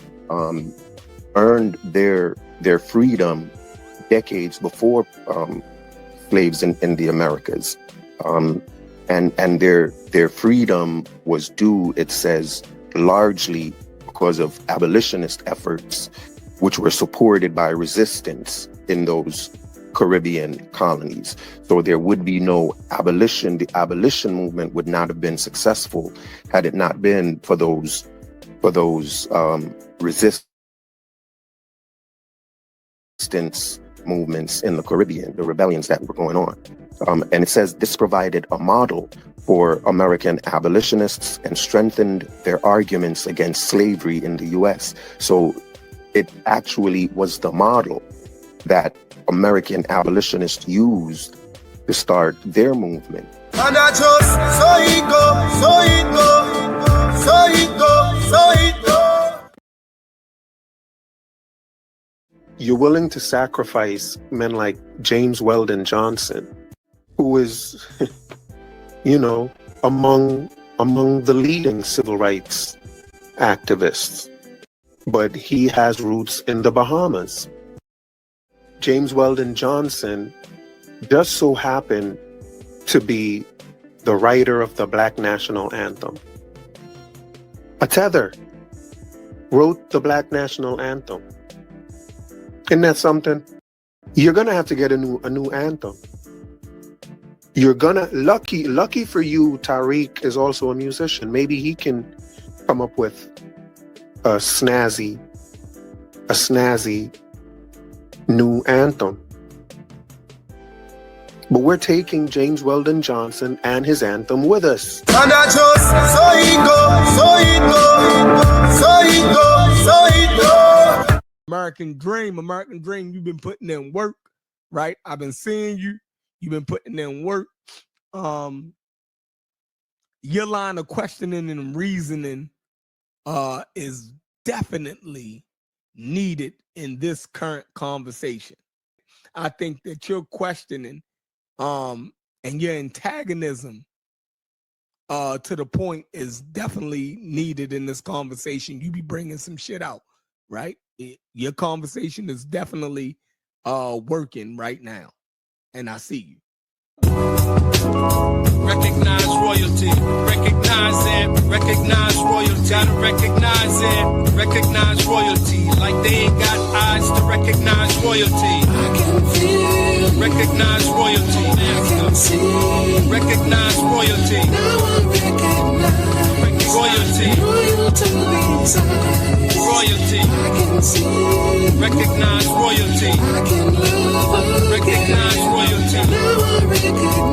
earned their freedom decades before slaves in the Americas, and their freedom was due, it says, largely because of abolitionist efforts, which were supported by resistance in those Caribbean colonies. So there would be no abolition. The abolition movement would not have been successful had it not been for those resistance movements in the Caribbean, the rebellions that were going on. And it says this provided a model for American abolitionists and strengthened their arguments against slavery in the US. So it actually was the model that American abolitionists used to start their movement. And I just so it go, so it go, so it go, so it go. You're willing to sacrifice men like James Weldon Johnson, who is, among the leading civil rights activists, but he has roots in the Bahamas. James Weldon Johnson just so happened to be the writer of the Black National Anthem. A Tether wrote the Black National Anthem. Isn't that something? You're gonna have to get a new anthem. You're gonna lucky for you, Tariq is also a musician. Maybe he can come up with a snazzy new anthem. But we're taking James Weldon Johnson and his anthem with us. And I just so it go, so it go, so it go, so it go. American dream, you've been putting in work, right? I've been seeing you. You've been putting in work. Your line of questioning and reasoning is definitely needed in this current conversation. I think that your questioning and your antagonism to the point is definitely needed in this conversation. You be bringing some shit out, right? your conversation is definitely working right now, and I see you. Recognize royalty, recognize it, recognize royalty, gotta recognize it, recognize royalty, like they ain't got eyes to recognize royalty. I can feel, recognize royalty, I can see, recognize royalty, now I recognize royalty, royalty inside. royalty, I can see, recognize royalty, I can love again. recognize royalty,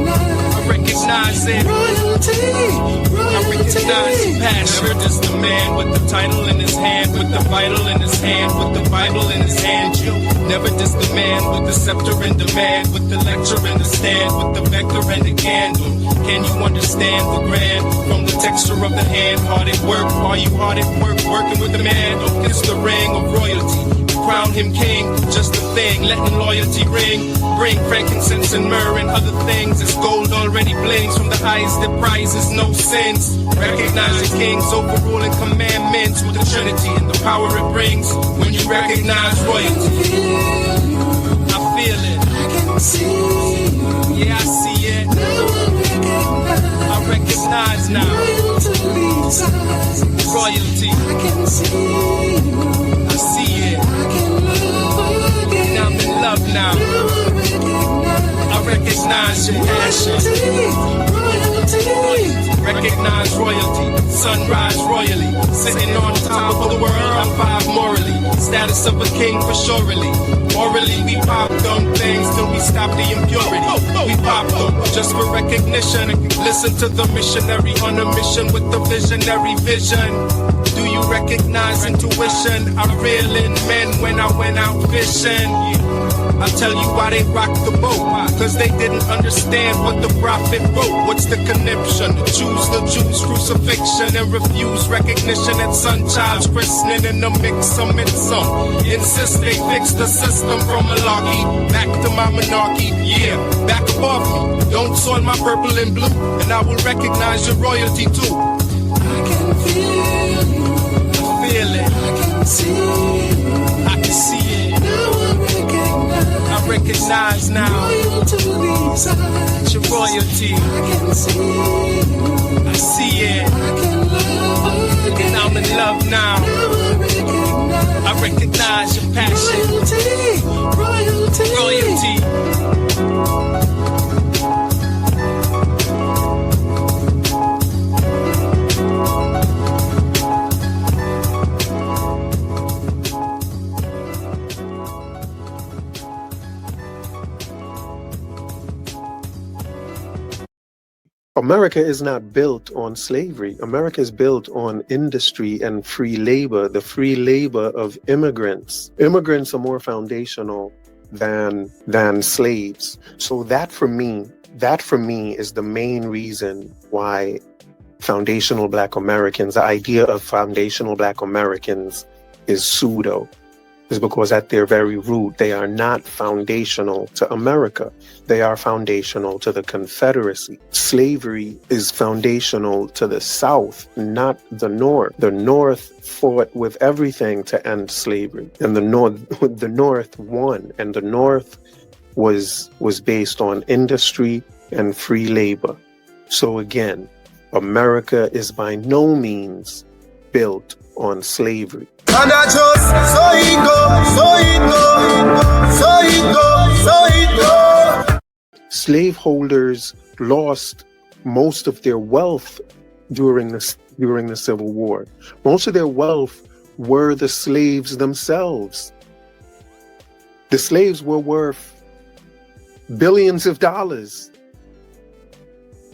Now I recognize it. I recognize passion. Never just the man with the title in his hand, with the vital in his hand, with the Bible in his hand. You never just the man with the scepter in demand, with the lecture in the stand, with the vector and the candle. Can you understand the grand from the texture of the hand? Hard at work, are you hard at work, working with the man? Don't kiss the ring of royalty. Crown him king, just a thing, letting loyalty ring. Bring frankincense and myrrh and other things. It's gold already blings from the highest that prizes no sins. Recognize the kings overruling commandments with the Trinity and the power it brings. When you recognize royalty, I feel it. Yeah, I see it. I recognize now. Royalty. I see it. I'm in love now. I recognize your passion. Recognize royalty. Sunrise royally. Sitting on top of the world. I'm five morally. Status of a king for surely. Morally, we pop them things till we stop the impurity. We pop them just for recognition. Listen to the missionary on a mission with the visionary vision. Do you recognize intuition? I reel in men when I went out fishing. I'll tell you why they rocked the boat. Cause they didn't understand what the prophet wrote. What's the connection? Choose the Jews' crucifixion and refuse recognition at son child's christening in the mix of some. Insist they fix the system from malarkey back to my monarchy. Yeah, back above me. Don't soil my purple and blue, and I will recognize your royalty too. I can feel you. I feel it. I can see you. I can see it. Now I recognize now. It's your royalty. I can see you. I see it. I can love again. And I'm in love now. I recognize your passion. Royalty. America is not built on slavery. America is built on industry and free labor, the free labor of immigrants. Immigrants are more foundational than slaves. So that for me is the main reason why foundational Black Americans, the idea of foundational Black Americans is pseudo. Is because at their very root, they are not foundational to America. They are foundational to the Confederacy. Slavery is foundational to the South, not the North. The North fought with everything to end slavery, and the North won. And the North was based on industry and free labor. So again, America is by no means built on slavery. And I just so it go. Slaveholders lost most of their wealth during the Civil War. Most of their wealth were the slaves themselves. The slaves were worth billions of dollars.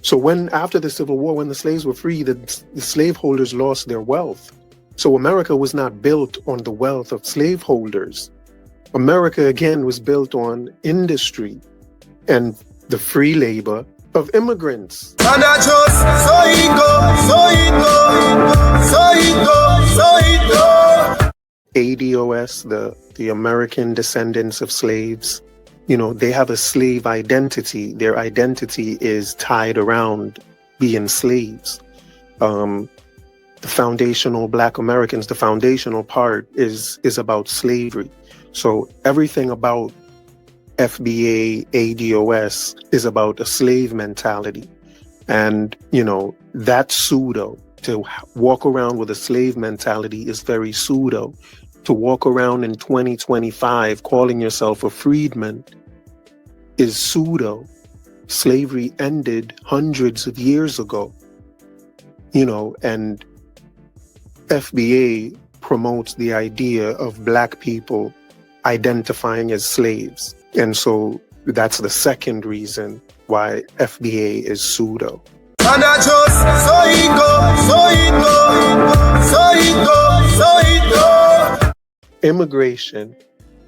So after the Civil War, when the slaves were free, the slaveholders lost their wealth. So America was not built on the wealth of slaveholders. America, again, was built on industry and the free labor of immigrants. And I just so it go. ADOS, the American descendants of slaves, they have a slave identity. Their identity is tied around being slaves. the foundational Black Americans, the foundational part is about slavery. So everything about FBA, ADOS is about a slave mentality. And, that pseudo, to walk around with a slave mentality is very pseudo. To walk around in 2025 calling yourself a freedman is pseudo. Slavery ended hundreds of years ago, and FBA promotes the idea of Black people identifying as slaves. And so that's the second reason why FBA is pseudo. And I just so it go. Immigration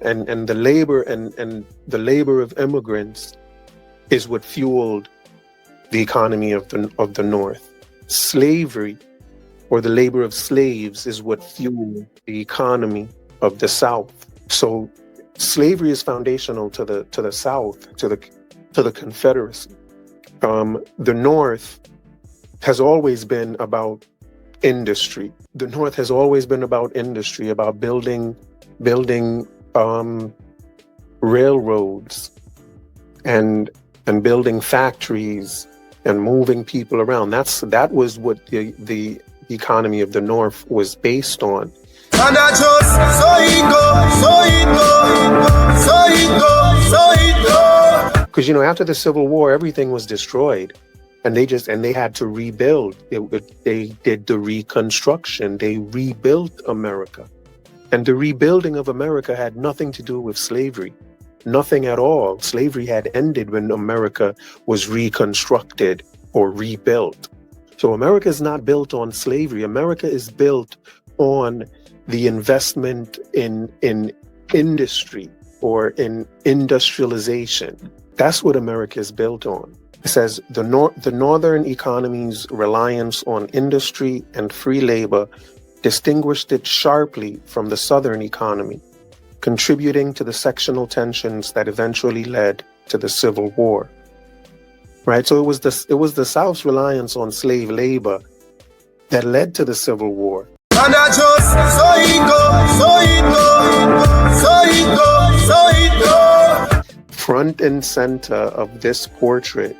and the labor and the labor of immigrants is what fueled the economy of the North. Slavery, or the labor of slaves, is what fueled the economy of the South. So slavery is foundational to the South, to the Confederacy. The North has always been about industry. The North has always been about industry, about building railroads and building factories and moving people around. That was what the economy of the North was based on. And I just so it go. Because after the Civil War, everything was destroyed, and they had to rebuild. They did the Reconstruction. They rebuilt America, and the rebuilding of America had nothing to do with slavery, nothing at all. Slavery had ended when America was reconstructed or rebuilt. So America is not built on slavery. America is built on the investment in industry or in industrialization. That's what America is built on. It says the northern economy's reliance on industry and free labor distinguished it sharply from the southern economy, contributing to the sectional tensions that eventually led to the Civil War. Right? So it was the South's reliance on slave labor that led to the Civil War. And I just so it go. Front and center of this portrait,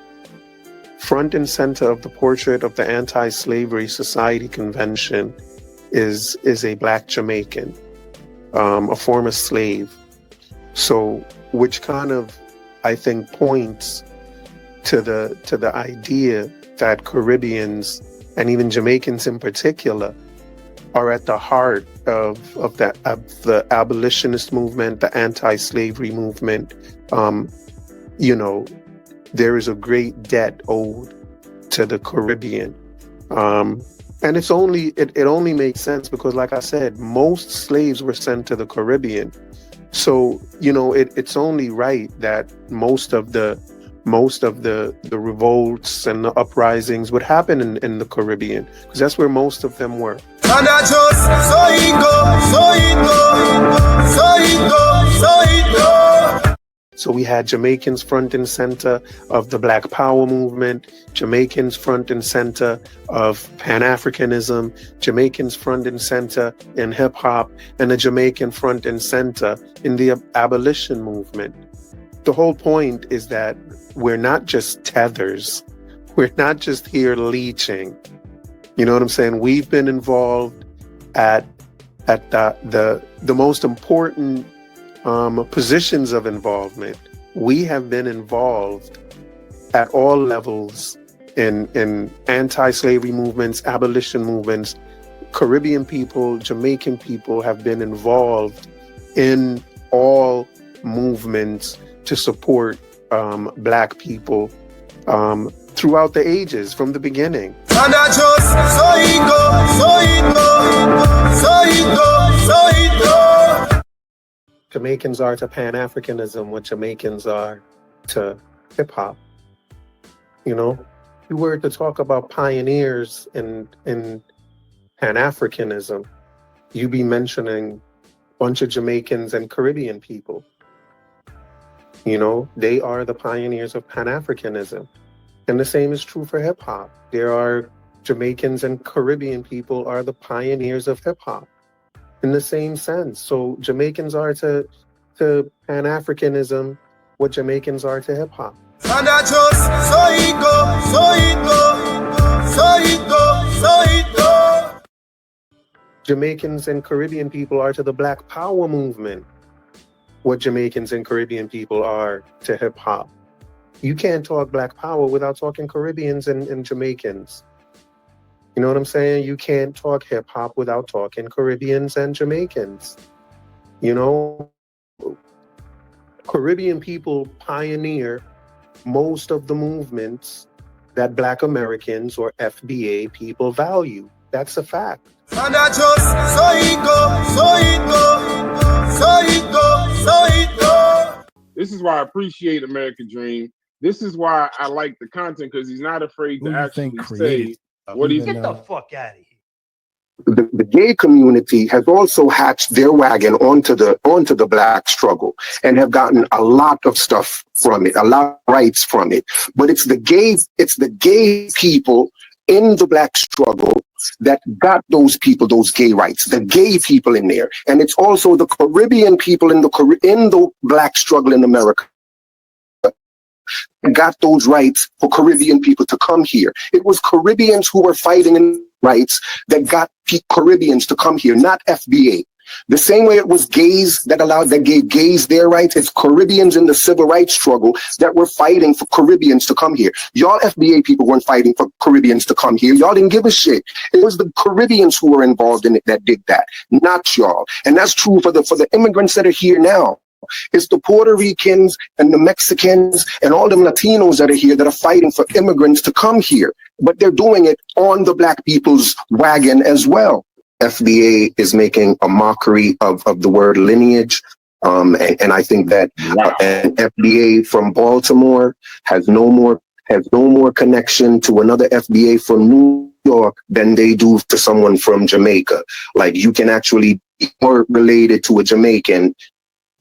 front and center of the portrait of the Anti-Slavery Society Convention is a Black Jamaican, a former slave. So, which kind of, I think, points to the idea that Caribbeans and even Jamaicans in particular are at the heart of the abolitionist movement, the anti-slavery movement. There is a great debt owed to the Caribbean. And it only makes sense because, like I said, most slaves were sent to the Caribbean. So, it's only right that most of the revolts and the uprisings would happen in the Caribbean, because that's where most of them were. And I just so it go. So we had Jamaicans front and center of the Black Power movement, Jamaicans front and center of Pan-Africanism, Jamaicans front and center in hip hop, and a Jamaican front and center in the abolition movement. The whole point is that we're not just tethers. We're not just here leeching. You know what I'm saying? We've been involved at the most important positions of involvement. We have been involved at all levels in anti-slavery movements, abolition movements. Caribbean people, Jamaican people have been involved in all movements to support Black people throughout the ages, from the beginning. And I just so it go. Jamaicans are to Pan-Africanism what Jamaicans are to hip-hop. If you were to talk about pioneers in Pan-Africanism, you'd be mentioning a bunch of Jamaicans and Caribbean people. They are the pioneers of Pan-Africanism. And the same is true for hip-hop. There are Jamaicans and Caribbean people are the pioneers of hip hop in the same sense. So Jamaicans are to Pan-Africanism what Jamaicans are to hip hop. And I just so it go, so it go, so it go, so it go. Jamaicans and Caribbean people are to the Black Power movement what Jamaicans and Caribbean people are to hip hop. You can't talk Black Power without talking Caribbeans and Jamaicans. You know what I'm saying? You can't talk hip hop without talking Caribbeans and Jamaicans. You know, Caribbean people pioneer most of the movements that Black Americans or FBA people value. That's a fact. And I just so it go, so it go, so it go, so it go. This is why I appreciate American Dream. This is why I like the content, because he's not afraid to actually say what he's. Get the fuck out of here. The gay community has also hatched their wagon onto the Black struggle and have gotten a lot of stuff from it, a lot of rights from it. But it's the gay people in the Black struggle that got those people those gay rights, the gay people in there, and it's also the Caribbean people in the Black struggle in America got those rights for Caribbean people to come here. It was Caribbeans who were fighting in rights that got Caribbeans to come here, not FBA. The same way it was gays that gave gays their rights, it's Caribbeans in the civil rights struggle that were fighting for Caribbeans to come here. Y'all FBA people weren't fighting for Caribbeans to come here. Y'all didn't give a shit. It was the Caribbeans who were involved in it that did that, not y'all. And that's true for the immigrants that are here now. It's the Puerto Ricans and the Mexicans and all them Latinos that are here that are fighting for immigrants to come here. But they're doing it on the Black people's wagon as well. FBA is making a mockery of the word lineage. And I think that an FBA from Baltimore has no more connection to another FBA from New York than they do to someone from Jamaica. Like, you can actually be more related to a Jamaican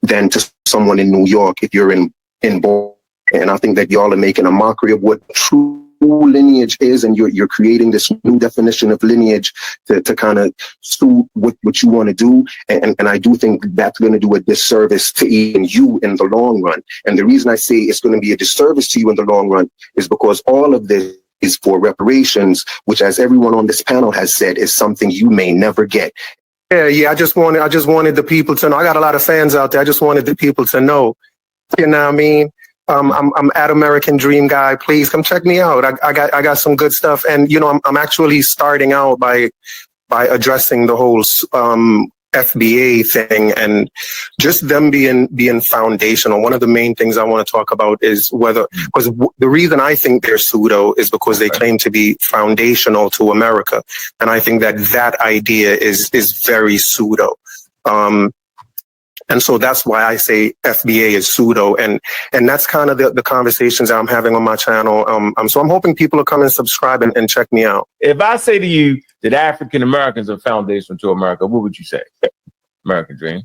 than to someone in New York if you're in Baltimore. And I think that y'all are making a mockery of what true lineage is, and you're creating this new definition of lineage to kind of suit what you want to do. And I do think that's going to do a disservice to even you in the long run. And the reason I say it's going to be a disservice to you in the long run is because all of this is for reparations, which, as everyone on this panel has said, is something you may never get. Yeah. I just wanted the people to know. I got a lot of fans out there. I just wanted the people to know. You know what I mean? I'm at American Dream Guy. Please come check me out. I got some good stuff, and you know, I'm actually starting out by addressing the whole FBA thing and just them being foundational. One of the main things I want to talk about is because the reason I think they're pseudo is because they claim to be foundational to America, and I think that idea is very pseudo. And so that's why I say FBA is pseudo, and that's kind of the conversations I'm having on my channel. So I'm hoping people will come and subscribe and check me out. If I say to you that African Americans are foundational to America, what would you say? American Dream.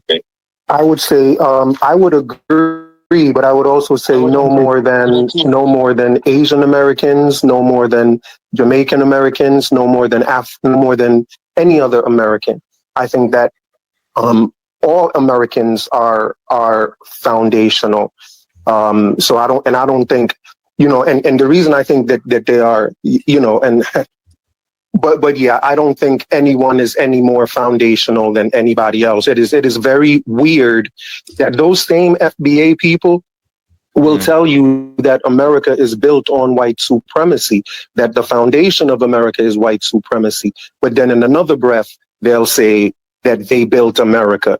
I would say I would agree, but I would also say no more than Asian Americans, no more than Jamaican Americans, no more than any other American. I think that all Americans are foundational. So I don't think, you know, and the reason I think that they are, you know, and but yeah, I don't think anyone is any more foundational than anybody else. It is very weird that those same FBA people will tell you that America is built on white supremacy, that the foundation of America is white supremacy. But then in another breath, they'll say that they built America.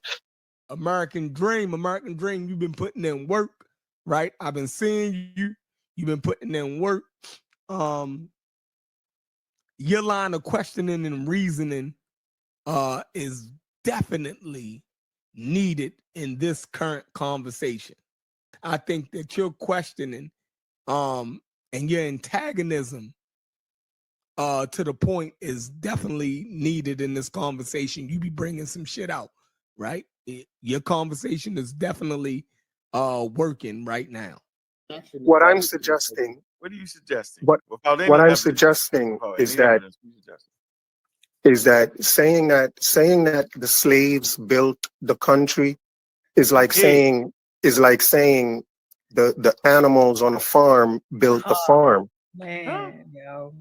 American Dream, you've been putting in work, right? I've been seeing you've been putting in work. Your line of questioning and reasoning is definitely needed in this current conversation. I think that your questioning and your antagonism to the point is definitely needed in this conversation. You be bringing some shit out, right? Your conversation is definitely working right now. What I'm suggesting, What are you suggesting? what I'm suggesting is that saying that the slaves built the country is like saying the animals on a farm built the farm. Man, yo.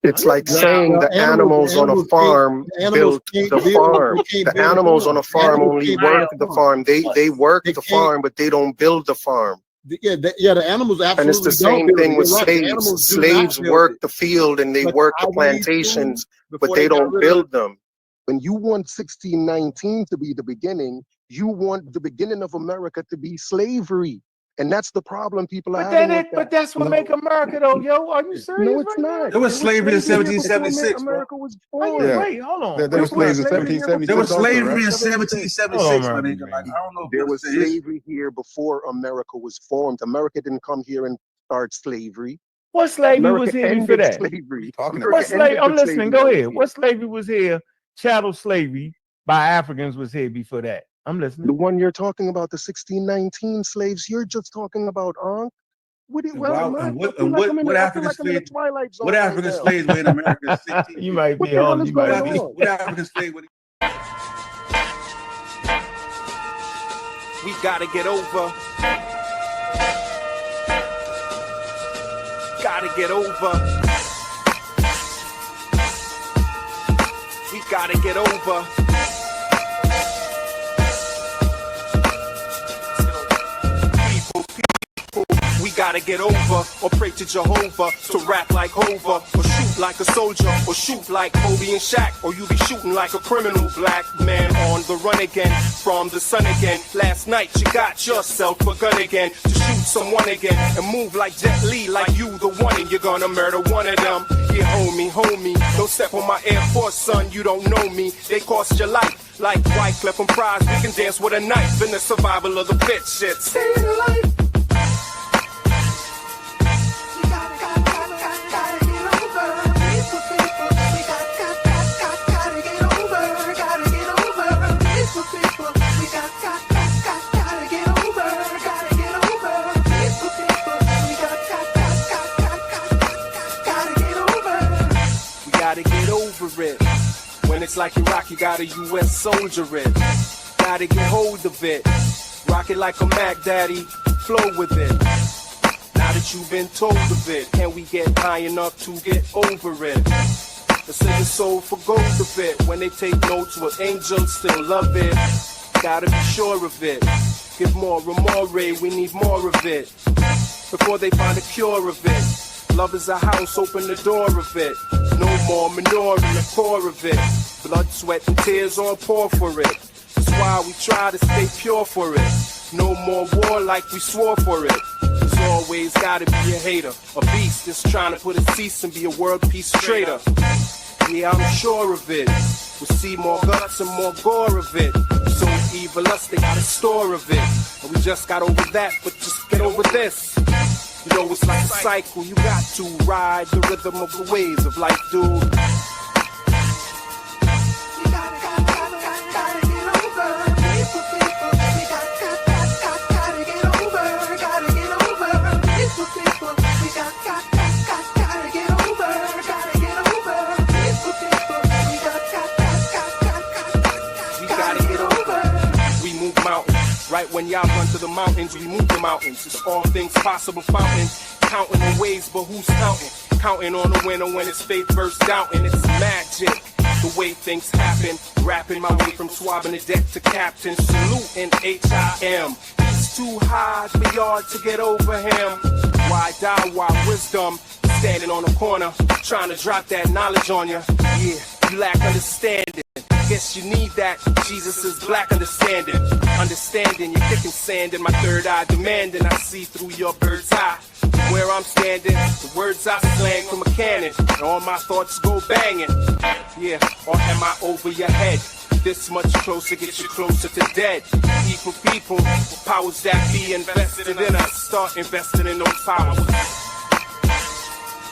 It's like saying the animals on a farm built the farm. The animals on a farm only work the farm. They work the farm, but they don't build the farm. The animals absolutely. And it's the same thing with slaves. Slaves work the field and they work the plantations, but they don't build them. When you want 1619 to be the beginning, you want the beginning of America to be slavery. And that's the problem people are having. But that's what make America though, yo. Are you serious? No, it's not. There was slavery in 1776. America was born. Wait, hold on. There was slavery in 1776. There was slavery in 1776. I don't know. There was slavery here before America was formed. America didn't come here and start slavery. What slavery was here before that? Slavery. What slavery? I'm listening. Go ahead. What slavery was here? Chattel slavery by Africans was here before that. I'm listening. The one you're talking about, the 1619 slaves, you're just talking about, what African slaves? What African slaves were in America? You might be on. You might be. What African slave? We gotta get over. Gotta get over. We gotta get over. We gotta get over, or pray to Jehovah, to rap like Hova, or shoot like a soldier, or shoot like Kobe and Shaq, or you be shooting like a criminal black man on the run again, from the sun again. Last night you got yourself a gun again, to shoot someone again, and move like Jet Li, like you the one, and you're gonna murder one of them. Yeah, homie, don't step on my Air Force, son, you don't know me, they cost your life. Like Wyclef and Prize, we can dance with a knife in the survival of the fit shit. Stay alive. Gotta get over it. When it's like Iraq, you got a US soldier it. Gotta get hold of it. Rock it like a Mac Daddy, flow with it. Now that you've been told of it, can we get high enough to get over it? Let's say the soul for gold of it. When they take notes, will angels still love it? Gotta be sure of it. Give more and more, we need more of it. Before they find a cure of it. Love is a house, open the door of it. No more manure in the core of it. Blood, sweat, and tears on pour for it. That's why we try to stay pure for it. No more war like we swore for it. There's always gotta be a hater, a beast that's trying to put a cease and be a world peace traitor. Yeah, I'm sure of it. We'll see more guts and more gore of it. So evil us, they got a store of it. And we just got over that, but just get over this. You know it's like a cycle, you got to ride the rhythm of the waves of life, dude. Right when y'all run to the mountains, we move the mountains. It's all things possible fountain. Counting the ways, but who's counting? Counting on the winner when it's faith versus doubting. It's magic, the way things happen. Rapping my way from swabbing the deck to captain. Saluting H.I.M. It's too high for y'all to get over him. Why die, why wisdom? Standing on the corner, trying to drop that knowledge on you. Yeah, you lack understanding. Guess you need that. Jesus is black understanding. Understanding, you're kicking sand in my third eye, demanding I see through your bird's eye. Where I'm standing, the words I slang from a cannon, and all my thoughts go banging. Yeah, or am I over your head? This much closer gets you closer to dead. Evil people, the powers that be invested in us, start investing in those powers.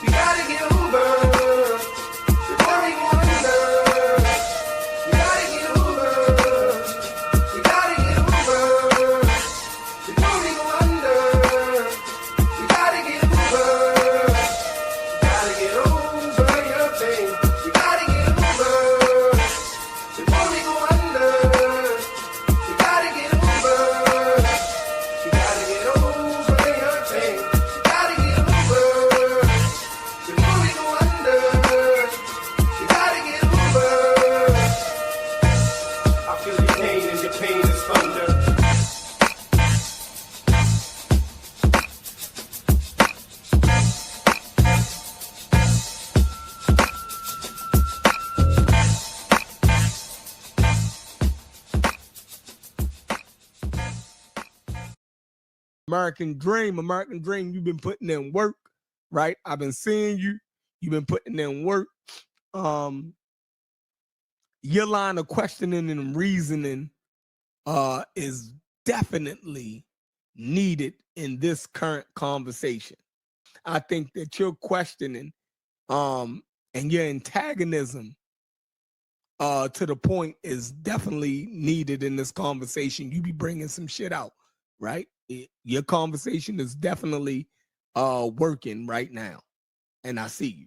We gotta get over. We American Dream, you've been putting in work, right? I've been seeing you. You've been putting in work. Your line of questioning and reasoning is definitely needed in this current conversation. I think that your questioning and your antagonism to the point is definitely needed in this conversation. You be bringing some shit out, right? Your conversation is definitely working right now, and I see you.